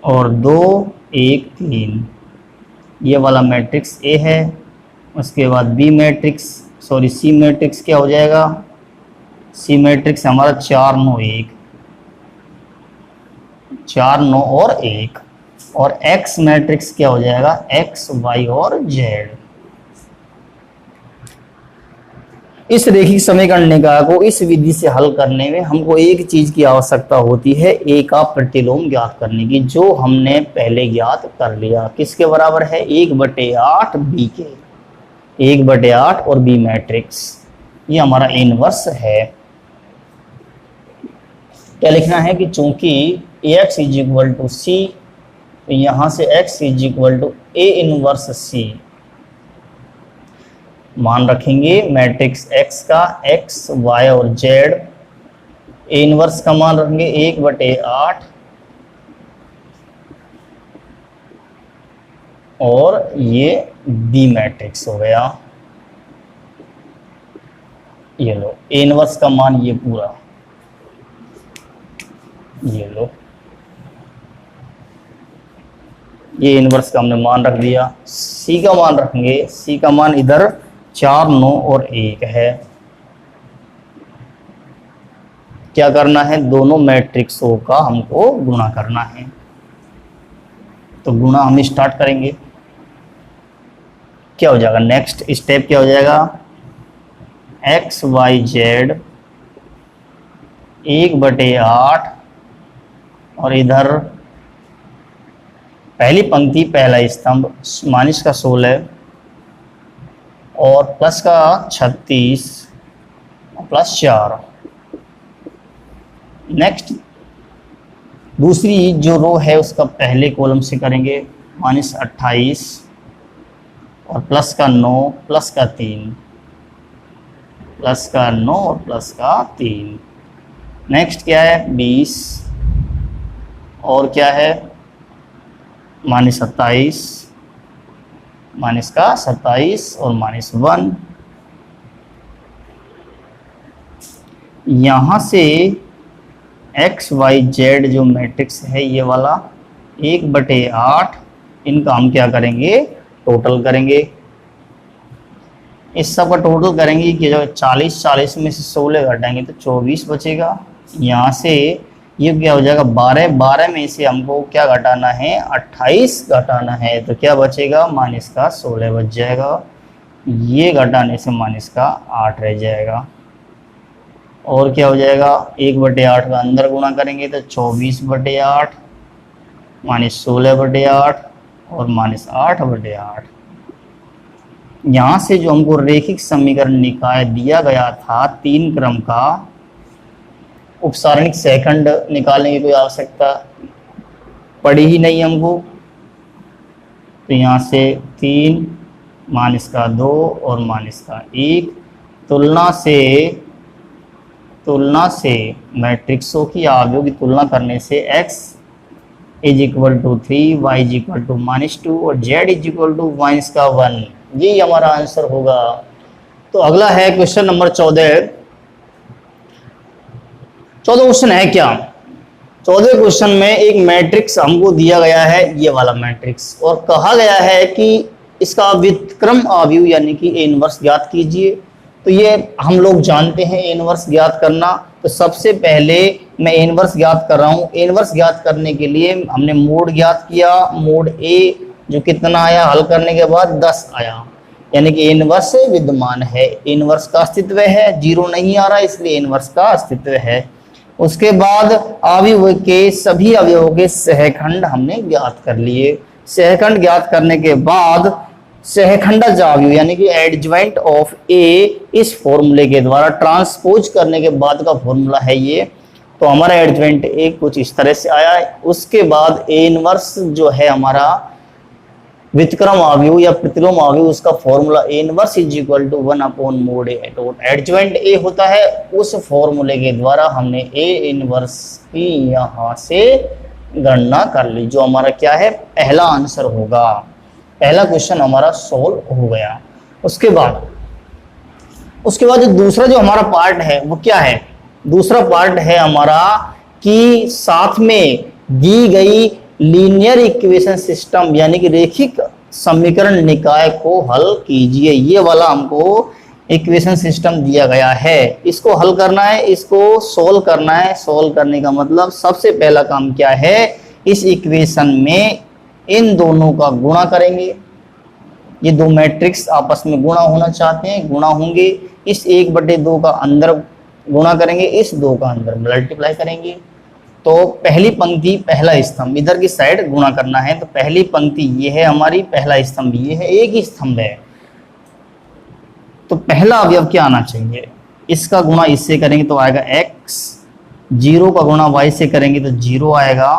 और 2 1 3, ये वाला मैट्रिक्स A है। उसके बाद B matrix, sorry C matrix क्या हो जाएगा, C मैट्रिक्स हमारा 4 9 1, 4 9 और 1, और X मैट्रिक्स क्या हो जाएगा, X Y और Z। इस रेखिक समीकरण निकाय को इस विधि से हल करने में हमको एक चीज की आवश्यकता होती है, ए का प्रतिलोम ज्ञात करने की, जो हमने पहले ज्ञात कर लिया। किसके बराबर है, 1/8 बी के, 1/8 और बी मैट्रिक्स, ये हमारा ए इनवर्स है। क्या लिखना है कि चूंकि ax = c, तो यहां से x = a इनवर्स c मान रखेंगे मैट्रिक्स x का, x y और z, ए इनवर्स का मान रखेंगे 1/8, और ये b मैट्रिक्स हो गया, ये लो ए इनवर्स का मान, ये पूरा, ये लो, ये इनवर्स का हमने मान रख दिया। सी का मान रखेंगे, सी का मान इधर 4 9 और 1 है। क्या करना है, दोनों मैट्रिक्सों का हमको गुणा करना है, तो गुणा हम स्टार्ट करेंगे। क्या हो जाएगा, नेक्स्ट स्टेप क्या हो जाएगा, x y z 1/8, और इधर पहली पंक्ति पहला स्तंभ -16 और प्लस का 36 प्लस 4। नेक्स्ट दूसरी जो रो है उसका पहले कॉलम से करेंगे, -28 और प्लस का 9 प्लस का 3, प्लस का 9 और प्लस का 3। नेक्स्ट क्या है, 20 और क्या है, -27, माइनस का 27 और -1। यहाँ से x y z जो मैट्रिक्स है ये वाला 1/8, इनका हम क्या करेंगे, टोटल करेंगे। इस सब का टोटल करेंगे कि जो 40 में से 16 घटाएंगे तो 24 बचेगा। यहाँ से ये क्या हो जाएगा, 12 में से हमको क्या घटाना है, 28 घटाना है, तो क्या बचेगा, -16 बच जाएगा। ये घटाने से माइनस का 8 रह जाएगा। और क्या हो जाएगा, 1/8 का अंदर गुणा करेंगे तो 24/8 माइनस 16/8 और माइनस 8/8। यहाँ से जो हमको रैखिक समीकरण निकाय दिया गया था 3 क्रम का, उपसारणिक सेकंड निकालने की कोई आवश्यकता पड़ी ही नहीं हमको। तो यहाँ से 3 माइनस का 2 और माइनस का 1, तुलना से मैट्रिक्सों की अवयवों की तुलना करने से x is equal to 3, y is equal to -2 और z इज इक्वल टू -1, यही हमारा आंसर होगा। तो अगला है क्वेश्चन नंबर 14। 14 क्वेश्चन है क्या, 14 क्वेश्चन में एक मैट्रिक्स हमको दिया गया है, ये वाला मैट्रिक्स, और कहा गया है कि इसका व्युत्क्रम अवयव यानी कि ए इनवर्स ज्ञात कीजिए। तो ये हम लोग जानते हैं ए इनवर्स ज्ञात करना। तो सबसे पहले मैं ए इनवर्स ज्ञात कर रहा हूँ। ए इनवर्स ज्ञात करने के लिए हमने मोड ज्ञात किया, मोड ए जो कितना आया, हल करने के बाद 10 आया, यानी कि ए इनवर्स विद्यमान है, ए इनवर्स का अस्तित्व है, 0 नहीं आ रहा इसलिए ए इनवर्स का अस्तित्व है। उसके बाद अवयव के सभी अवयवों के सहखंड हमने ज्ञात कर लिए। सहखंड ज्ञात करने के बाद सहखंडज अवयव यानी कि एडज्वाइंट ऑफ ए, इस फॉर्मूले के द्वारा ट्रांसपोज करने के बाद का फॉर्मूला है ये। तो हमारा एडज्वाइंट ए कुछ इस तरह से आया। उसके बाद ए इनवर्स जो है हमारा व्युत्क्रम अवयव या प्रतिलोम अवयव, उसका formula A inverse is equal to 1/mod A dot adjoint A होता है। उस फॉर्मूले के द्वारा हमने ए इनवर्स की यहाँ से गणना कर ली, जो हमारा क्या है, पहला आंसर होगा। पहला क्वेश्चन हमारा सोल्व हो गया। उसके बाद जो दूसरा जो हमारा पार्ट है वो क्या है, दूसरा पार्ट है हमारा कि साथ में दी गई लीनियर इक्वेशन सिस्टम यानी कि रैखिक समीकरण निकाय को हल कीजिए। ये वाला हमको इक्वेशन सिस्टम दिया गया है, इसको हल करना है, इसको सोल्व करना है। सोल्व करने का मतलब सबसे पहला काम क्या है, इस इक्वेशन में इन दोनों का गुणा करेंगे। ये दो मैट्रिक्स आपस में गुणा होना चाहते हैं, गुणा होंगे। इस 1/2 का अंदर गुणा करेंगे, इस 2 का अंदर मल्टीप्लाई करेंगे। तो पहली पंक्ति पहला स्तंभ इधर की साइड गुणा करना है। तो पहली पंक्ति ये है हमारी, पहला स्तंभ ये है, एक ही स्तंभ है। तो पहला अवयव क्या आना चाहिए, इसका गुणा इससे करेंगे तो आएगा x, 0 का गुणा y से करेंगे तो 0 आएगा,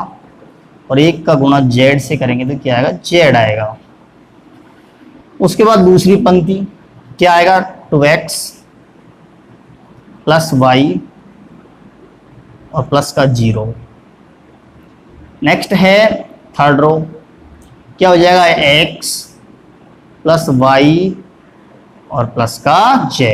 और 1 का गुणा z से करेंगे तो क्या आएगा, z आएगा। उसके बाद दूसरी पंक्ति क्या आएगा, 2x प्लस y और प्लस का 0। नेक्स्ट है थर्ड रो, क्या हो जाएगा, x प्लस y और प्लस का z।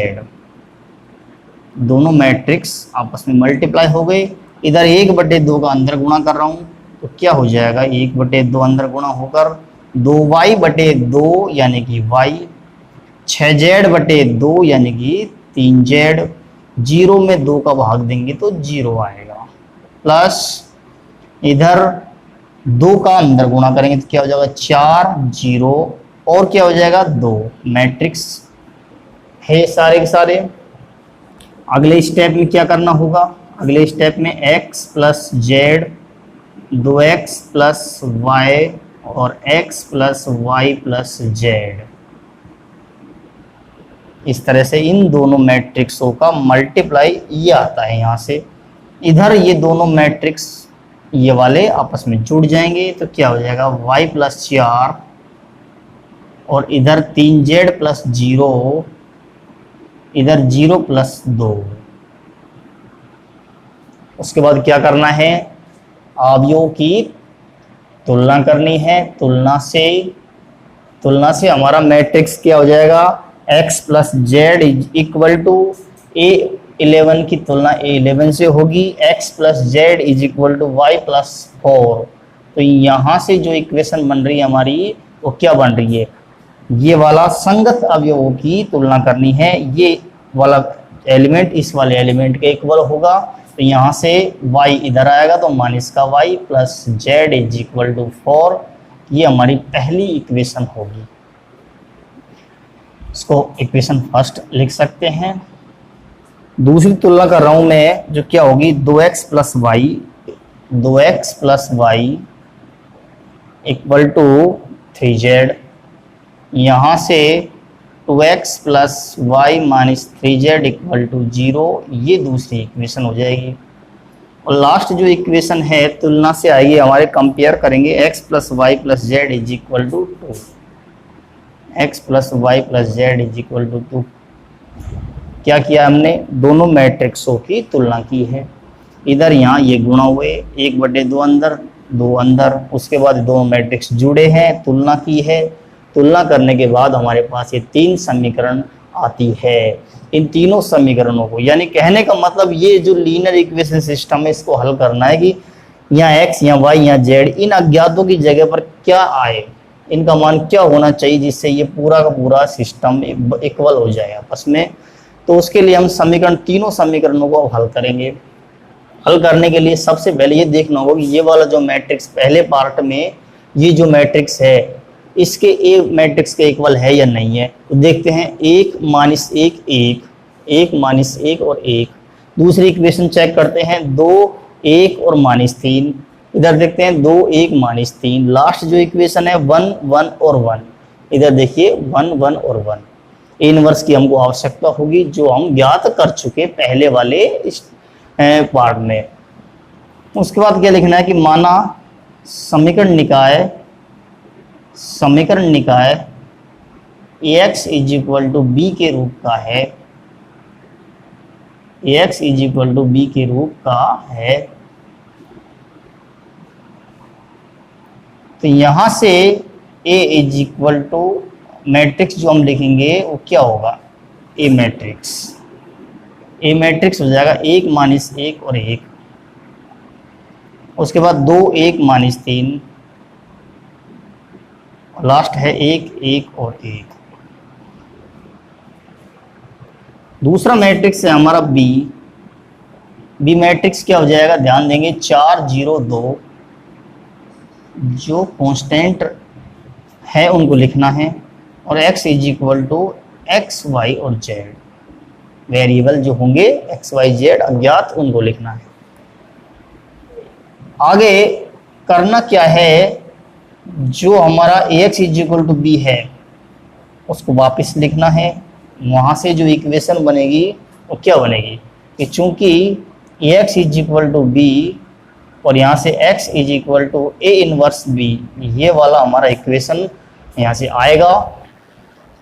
दोनों मैट्रिक्स आपस में मल्टीप्लाई हो गए। इधर 1/2 का अंदर गुणा कर रहा हूं तो क्या हो जाएगा, 1/2 अंदर गुणा होकर 2y/2 यानी कि y, 6z/2 यानी कि 3z, 0 में 2 का भाग देंगे तो 0 आएगा, प्लस इधर 2 का अंदर गुणा करेंगे तो क्या हो जाएगा, 4, 0 और क्या हो जाएगा, 2। मैट्रिक्स है सारे के सारे। अगले स्टेप में क्या करना होगा, अगले स्टेप में x plus z, 2x plus y और x plus y plus z। इस तरह से इन दोनों मैट्रिक्सों का मल्टीप्लाई ये आता है यहाँ से। इधर ये दोनों मैट्रिक्स ये वाले आपस में जुड़ जाएंगे तो क्या हो जाएगा, y प्लस 4 और इधर 3z प्लस 0, इधर 0 प्लस 2। उसके बाद क्या करना है, अवयवों की तुलना करनी है। तुलना से हमारा मैट्रिक्स क्या हो जाएगा, x plus z equal to A11 की तुलना A11 से होगी, x plus z is equal to y plus 4। तो यहाँ से जो इक्वेशन बन रही है हमारी वो क्या बन रही है, ये वाला संगत अवयवों की तुलना करनी है। ये वाला एलिमेंट इस वाले एलिमेंट के इक्वल होगा, तो यहाँ से y इधर आएगा तो माइनस का y plus z is equal to 4। ये हमारी पहली इक्वेशन होगी। इसको इक्वेशन फर्स्ट लिख सकते हैं। दूसरी तुलना कर रहा हूं मैं, जो क्या होगी 2x plus Y equal to 3z। यहाँ से 2x plus y minus 3z equal to 0, ये दूसरी इक्वेशन हो जाएगी। और लास्ट जो इक्वेशन है तुलना से आएगी हमारे, कंपेयर करेंगे x plus y plus z is equal to 2, x plus y plus z is equal to 2। क्या किया हमने, दोनों मैट्रिक्सों की तुलना की है। इधर यहाँ ये गुणा हुए, 1/2 अंदर 2 अंदर, उसके बाद दोनों मैट्रिक्स जुड़े हैं, तुलना की है। तुलना करने के बाद हमारे पास ये 3 समीकरण आती है। इन तीनों समीकरणों को, यानी कहने का मतलब ये जो लीनियर इक्वेशन सिस्टम है इसको हल करना है कि यहाँ x, यहाँ y, यहाँ z, इन अज्ञातों की जगह पर क्या आए, इनका मान क्या होना चाहिए जिससे ये पूरा का पूरा सिस्टम इक्वल हो जाए आपस में। तो उसके लिए हम समीकरण, तीनों समीकरणों को हल करेंगे। हल करने के लिए सबसे पहले ये देखना होगा कि ये वाला जो मैट्रिक्स पहले पार्ट में, ये जो मैट्रिक्स है इसके ए मैट्रिक्स के इक्वल है या नहीं है। तो देखते हैं, 1 माइनस 1 1, 1 माइनस 1 और 1। दूसरी इक्वेशन चेक करते हैं, 2 1 और माइनस 3। इधर देखते हैं 2 1 माइनस 3। लास्ट जो इक्वेशन है 1 1 और 1, इधर देखिए 1 1 और 1। इनवर्स की हमको आवश्यकता होगी जो हम ज्ञात कर चुके पहले वाले इस पार्ट में। उसके बाद क्या लिखना है कि माना समीकरण निकाय ax is equal to B के रूप का है, ax is equal to B के रूप का है। तो यहां से a is equal to matrix जो हम लिखेंगे वो क्या होगा, ए मैट्रिक्स हो जाएगा 1 माइनस 1 और 1। उसके बाद 2 1 माइनस 3, लास्ट है 1 1 और 1। दूसरा मैट्रिक्स है हमारा बी मैट्रिक्स क्या हो जाएगा, ध्यान देंगे 4 0 2, जो कांस्टेंट है उनको लिखना है, और x is equal to x Y और z, वेरिएबल जो होंगे x y z अज्ञात उनको लिखना है। आगे करना क्या है, जो हमारा ax is equal to b है उसको वापस लिखना है। वहाँ से जो इक्वेशन बनेगी वो क्या बनेगी कि चूंकि ax is equal to B और यहाँ से x is equal to a inverse b, ये वाला हमारा इक्वेशन यहाँ से आएगा।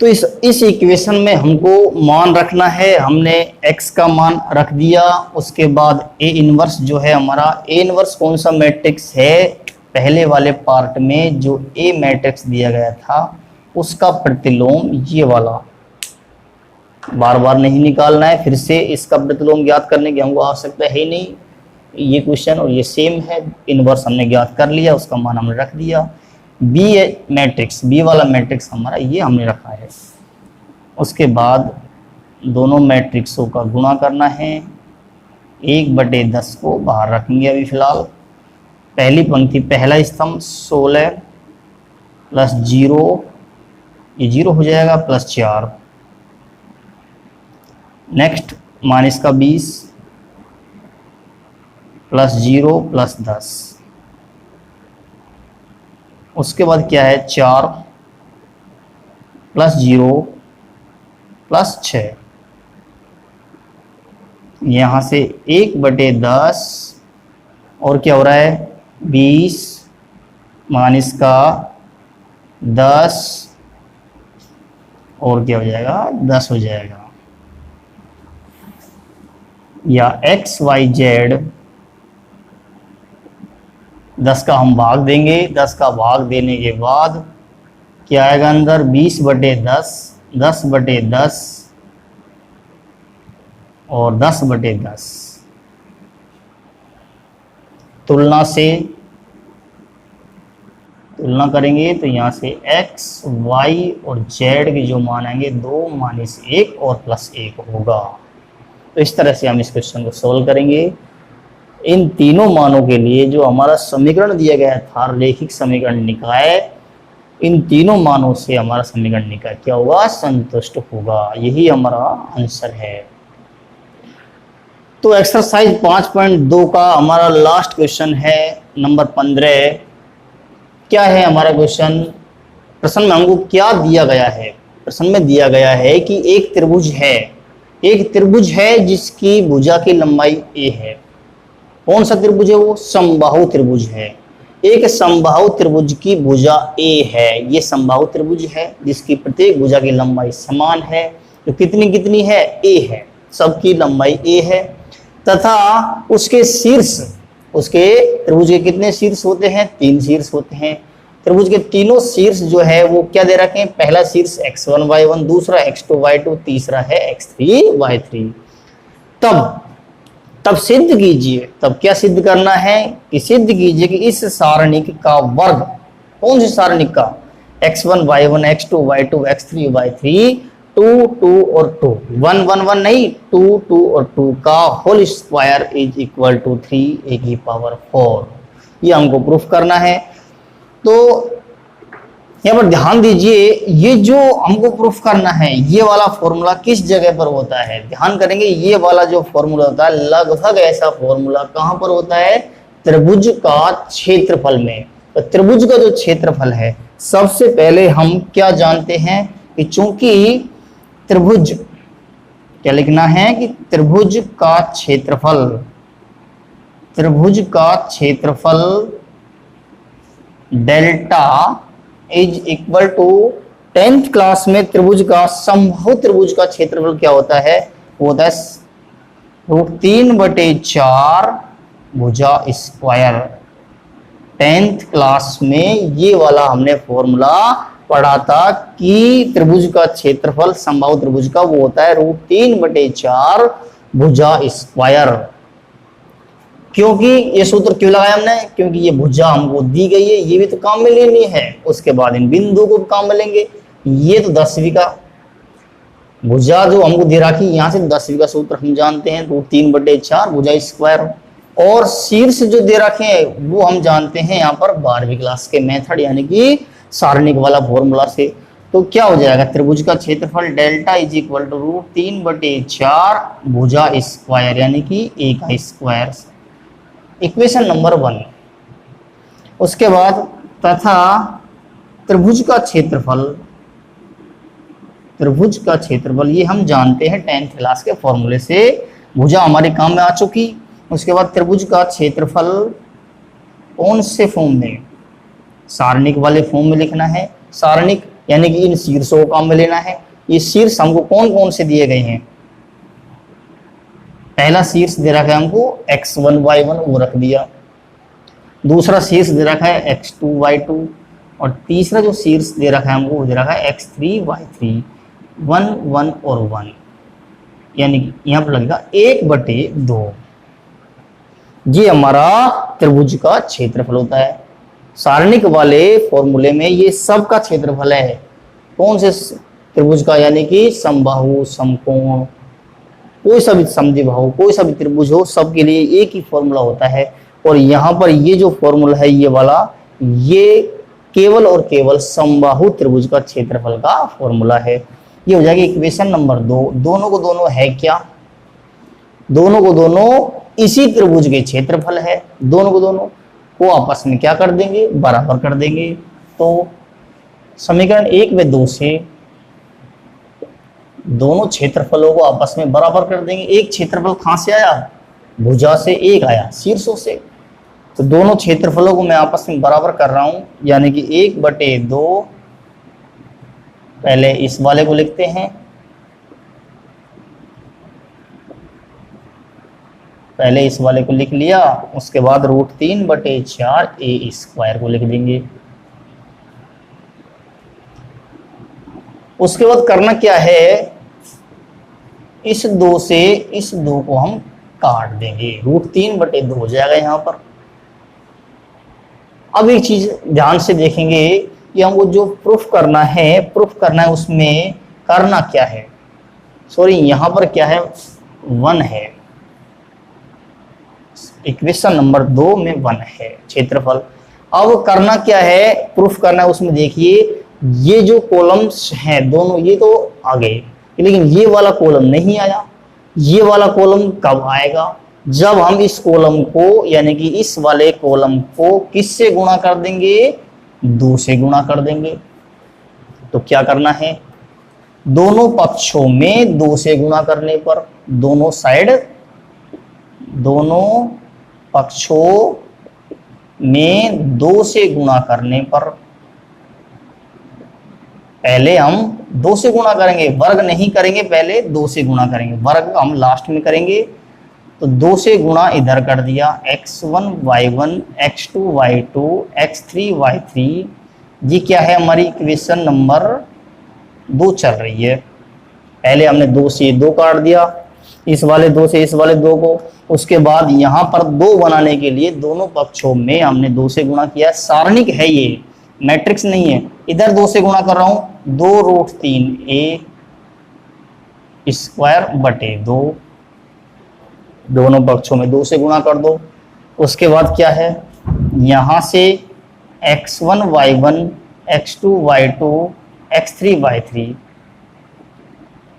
तो इस इक्वेशन में हमको मान रखना है, हमने x का मान रख दिया। उसके बाद a इनवर्स जो है हमारा, a इनवर्स कौन सा मैट्रिक्स है, पहले वाले पार्ट में जो a मैट्रिक्स दिया गया था उसका प्रतिलोम ये वाला। बार बार नहीं निकालना है, फिर से इसका प्रतिलोम ज्ञात करने की हमको आवश्यकता है ही नहीं। ये क्वेश्चन और ये सेम है, इनवर्स हमने ज्ञात कर लिया, उसका मान हमने रख दिया। बी मैट्रिक्स, बी वाला मैट्रिक्स हमारा ये हमने रखा है। उसके बाद दोनों मैट्रिक्सों का गुणा करना है, 1/10 को बाहर रखेंगे अभी फिलहाल। पहली पंक्ति पहला स्तंभ 16 प्लस 0, ये 0 हो जाएगा, प्लस 4। नेक्स्ट माइनस का 20 प्लस 0 प्लस 10। उसके बाद क्या है 4 प्लस 0 प्लस 6। यहाँ से 1/10 और क्या हो रहा है 20 माइनस का 10 और क्या हो जाएगा 10 हो जाएगा, या x y z 10 का हम भाग देंगे। 10 का भाग देने के बाद क्या आएगा अंदर 20/10, 10/10 और 10/10। तुलना करेंगे तो यहाँ से x, y और z के जो मान आएंगे 2 माइनस 1 और प्लस 1 होगा। तो इस तरह से हम इस क्वेश्चन को सोल्व करेंगे। इन तीनों मानों के लिए जो हमारा समीकरण दिया गया था, रैखिक समीकरण निकाय इन तीनों मानों से हमारा समीकरण निकाय क्या होगा, संतुष्ट होगा। यही हमारा आंसर है। तो एक्सरसाइज 5.2 का हमारा लास्ट क्वेश्चन है नंबर 15। क्या है हमारा क्वेश्चन? प्रश्न में हमको क्या दिया गया है? प्रश्न में दिया गया है कि एक त्रिभुज है जिसकी भुजा की लंबाई a है। कौन सा त्रिभुज है वो? समबाहु त्रिभुज है। एक समबाहु त्रिभुज की भुजा a है। ये समबाहु त्रिभुज है जिसकी प्रत्येक भुजा की लंबाई समान है। तो कितनी कितनी है? a है। सबकी लंबाई a है तथा उसके शीर्ष, उसके त्रिभुज के कितने शीर्ष होते हैं? 3 शीर्ष होते हैं। त्रिभुज के तीनों शीर्ष जो है वो क्या दे रखे हैं? पहला शीर्ष x1 y1, दूसरा x2 y2, तीसरा है x3 y3। तब सिद्ध कीजिए, तब क्या सिद्ध करना है कि सिद्ध कीजिए कि इस सारणिक का वर्ग, कौन सी सारणिक का? x1 y1 x2 y2 x3 y3 2 2 और 2, 1 1 1 नहीं, 2 2 और 2 का whole square is equal to 3 a की पावर 4। ये हमको प्रूफ करना है। तो यहाँ पर ध्यान दीजिए, ये जो हमको प्रूफ करना है ये वाला फॉर्मूला किस जगह पर होता है? ध्यान करेंगे, ये वाला जो फॉर्मूला होता है लगभग ऐसा फॉर्मूला कहाँ पर होता है? त्रिभुज का क्षेत्रफल में। तो त्रिभुज का जो क्षेत्रफल है, सबसे पहले हम क्या जानते हैं कि चूंकि त्रिभुज, क्या लिखना है कि त्रिभुज का क्षेत्रफल delta is equal to 10th class में त्रिभुज का, समबाहु त्रिभुज का क्षेत्रफल क्या होता है? वो होता है √3/4 भुजा स्क्वायर। 10th क्लास में ये वाला हमने फॉर्मूला पढ़ा था कि त्रिभुज का क्षेत्रफल, समबाहु त्रिभुज का, वो होता है √3/4 भुजा स्क्वायर। क्योंकि ये सूत्र क्यों लगाया हमने? क्योंकि ये भुजा हमको दी गई है, ये भी तो काम में लेनी है, उसके बाद इन बिंदुओं को भी काम में लेंगे। ये तो 10वीं का भुजा जो हमको दे रखी, यहाँ से 10वीं का सूत्र हम जानते हैं, √3/4 भुजा स्क्वायर। और शीर्ष जो दे रखे हैं वो हम जानते हैं यहाँ पर 12वीं क्लास के मेथड, यानी कि सारणिक वाला फॉर्मूला से। तो क्या हो जाएगा? त्रिभुज का क्षेत्रफल डेल्टा इज इक्वल टू √3/4 भुजा स्क्वायर, यानी कि a का स्क्वायर। Equation number 1। उसके बाद तथा त्रिभुज का क्षेत्रफल ये हम जानते हैं 10th क्लास के फॉर्मूले से, भुजा हमारे काम में आ चुकी। उसके बाद त्रिभुज का क्षेत्रफल कौन से फॉर्म में? सारणिक वाले फॉर्म में लिखना है। सारणिक यानी कि इन शीर्षों को काम में लेना है। ये शीर्ष हमको कौन कौन से दिए गए हैं? पहला शीर्ष दे रखा है हमको x1 y1, वो रख दिया। दूसरा शीर्ष दे रखा है x2 y2, और तीसरा जो शीर्ष दे रखा है हमको वो दे रखा है x3 y3, 1 1 और 1, यानी कि यहाँ पर लगेगा 1/2। ये हमारा त्रिभुज का क्षेत्रफल होता है। सारणिक वाले फॉर्मूले में ये सब का क्षेत्रफल है। कौन से त्रिभुज का? यानी कि समबाहु, समकोण, कोई सा भी समद्विबाहु, कोई सा भी त्रिभुज हो, सबके लिए एक ही फॉर्मूला होता है। और यहाँ पर ये जो फॉर्मूला है ये वाला, ये केवल और केवल समबाहु त्रिभुज का क्षेत्रफल का फॉर्मूला है। ये हो जाएगी इक्वेशन नंबर 2। दोनों को दोनों है क्या? दोनों को दोनों इसी त्रिभुज के क्षेत्रफल है। दोनों को दोनों को आपस में क्या कर देंगे? बराबर कर देंगे। तो समीकरण 1 व 2 से दोनों क्षेत्रफलों को आपस में बराबर कर देंगे। एक क्षेत्रफल कहां से आया? भुजा से। एक आया शीर्षों से। तो दोनों क्षेत्रफलों को मैं आपस में बराबर कर रहा हूं, यानी कि 1/2। पहले इस वाले को लिखते हैं, पहले इस वाले को लिख लिया, उसके बाद √3/4 a स्क्वायर को लिख देंगे। उसके बाद करना क्या है? इस 2 से इस 2 को हम काट देंगे, √3/2 हो जाएगा यहाँ पर। अब एक चीज ध्यान से देखेंगे कि हमको जो प्रूफ करना है उसमें करना क्या है? सॉरी, यहाँ पर क्या है? 1 है। इक्वेशन नंबर 2 में 1 है क्षेत्रफल। अब करना क्या है, प्रूफ करना है। उसमें देखिए ये जो कॉलम्स हैं दोनों ये तो आ गए, लेकिन ये वाला कॉलम नहीं आया। ये वाला कॉलम कब आएगा, जब हम इस कॉलम को यानी कि इस वाले कॉलम को किससे गुणा कर देंगे, 2 से गुणा कर देंगे। तो क्या करना है, दोनों पक्षों में 2 से गुणा करने पर, दोनों साइड, दोनों पक्षों में 2 से गुणा करने पर, पहले हम 2 से गुणा करेंगे, वर्ग नहीं करेंगे, पहले 2 से गुणा करेंगे, वर्ग हम लास्ट में करेंगे। तो 2 से गुणा इधर कर दिया, x1 y1 x2 y2 x3 y3। ये क्या है, हमारी इक्वेशन नंबर 2 चल रही है। पहले हमने 2 से 2 काट दिया, इस वाले 2 से इस वाले 2 को। उसके बाद यहाँ पर 2 बनाने के लिए दोनों पक्षों में हमने 2 से गुणा किया। सारणिक है ये, मैट्रिक्स नहीं है। इधर 2 से गुणा कर रहा हूं, 2√3a² बटे 2, दोनों पक्षों में 2 से गुणा कर दो। उसके बाद क्या है, यहां से x1 y1 x2 y2 x3 y3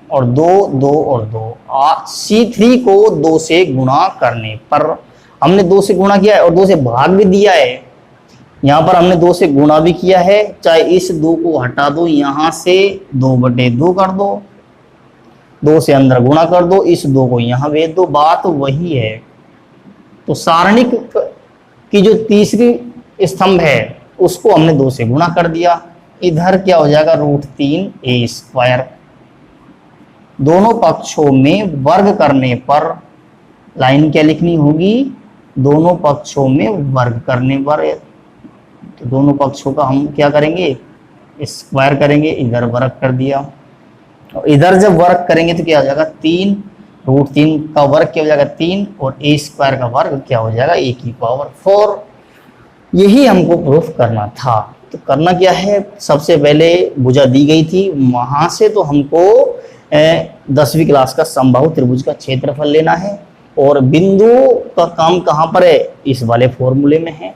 और 2 2 और 2, C3 को 2 से गुणा करने पर, हमने 2 से गुणा किया है और 2 से भाग भी दिया है। यहाँ पर हमने 2 से गुणा भी किया है, चाहे इस 2 को हटा दो, यहाँ से 2/2 कर दो, 2 से अंदर गुणा कर दो, इस 2 को यहाँ भेज दो, बात वही है। तो सारणिक की जो तीसरी स्तंभ है उसको हमने 2 से गुणा कर दिया। इधर क्या हो जाएगा, √3a²। दोनों पक्षों में वर्ग करने पर, लाइन क्या लिखनी होगी, दोनों पक्षों में वर्ग करने पर, तो दोनों पक्षों का हम क्या करेंगे, स्क्वायर करेंगे। इधर वर्ग कर दिया, और इधर जब वर्ग करेंगे तो क्या हो जाएगा, 3, √3 का वर्ग क्या हो जाएगा 3, और a² का वर्ग क्या हो जाएगा a⁴। यही हमको प्रूफ करना था। तो करना क्या है, सबसे पहले भुजा दी गई थी, वहां से तो हमको 10वीं क्लास का समबाहु त्रिभुज का क्षेत्रफल लेना है, और बिंदु का काम कहाँ पर है, इस वाले फॉर्मूले में है।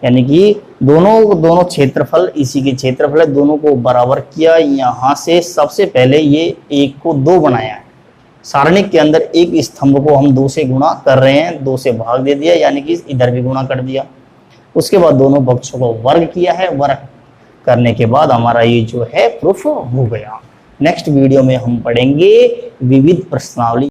यानी कि दोनों क्षेत्रफल इसी के क्षेत्रफल है, दोनों को बराबर किया। यहाँ से सबसे पहले ये 1 को 2 बनाया है, सारणिक के अंदर एक स्तंभ को हम 2 से गुणा कर रहे हैं, 2 से भाग दे दिया, यानी कि इधर भी गुणा कर दिया। उसके बाद दोनों पक्षों को वर्ग किया है, वर्ग करने के बाद हमारा ये जो है प्रूफ हो गया। नेक्स्ट वीडियो में हम पढ़ेंगे विविध प्रश्नावली।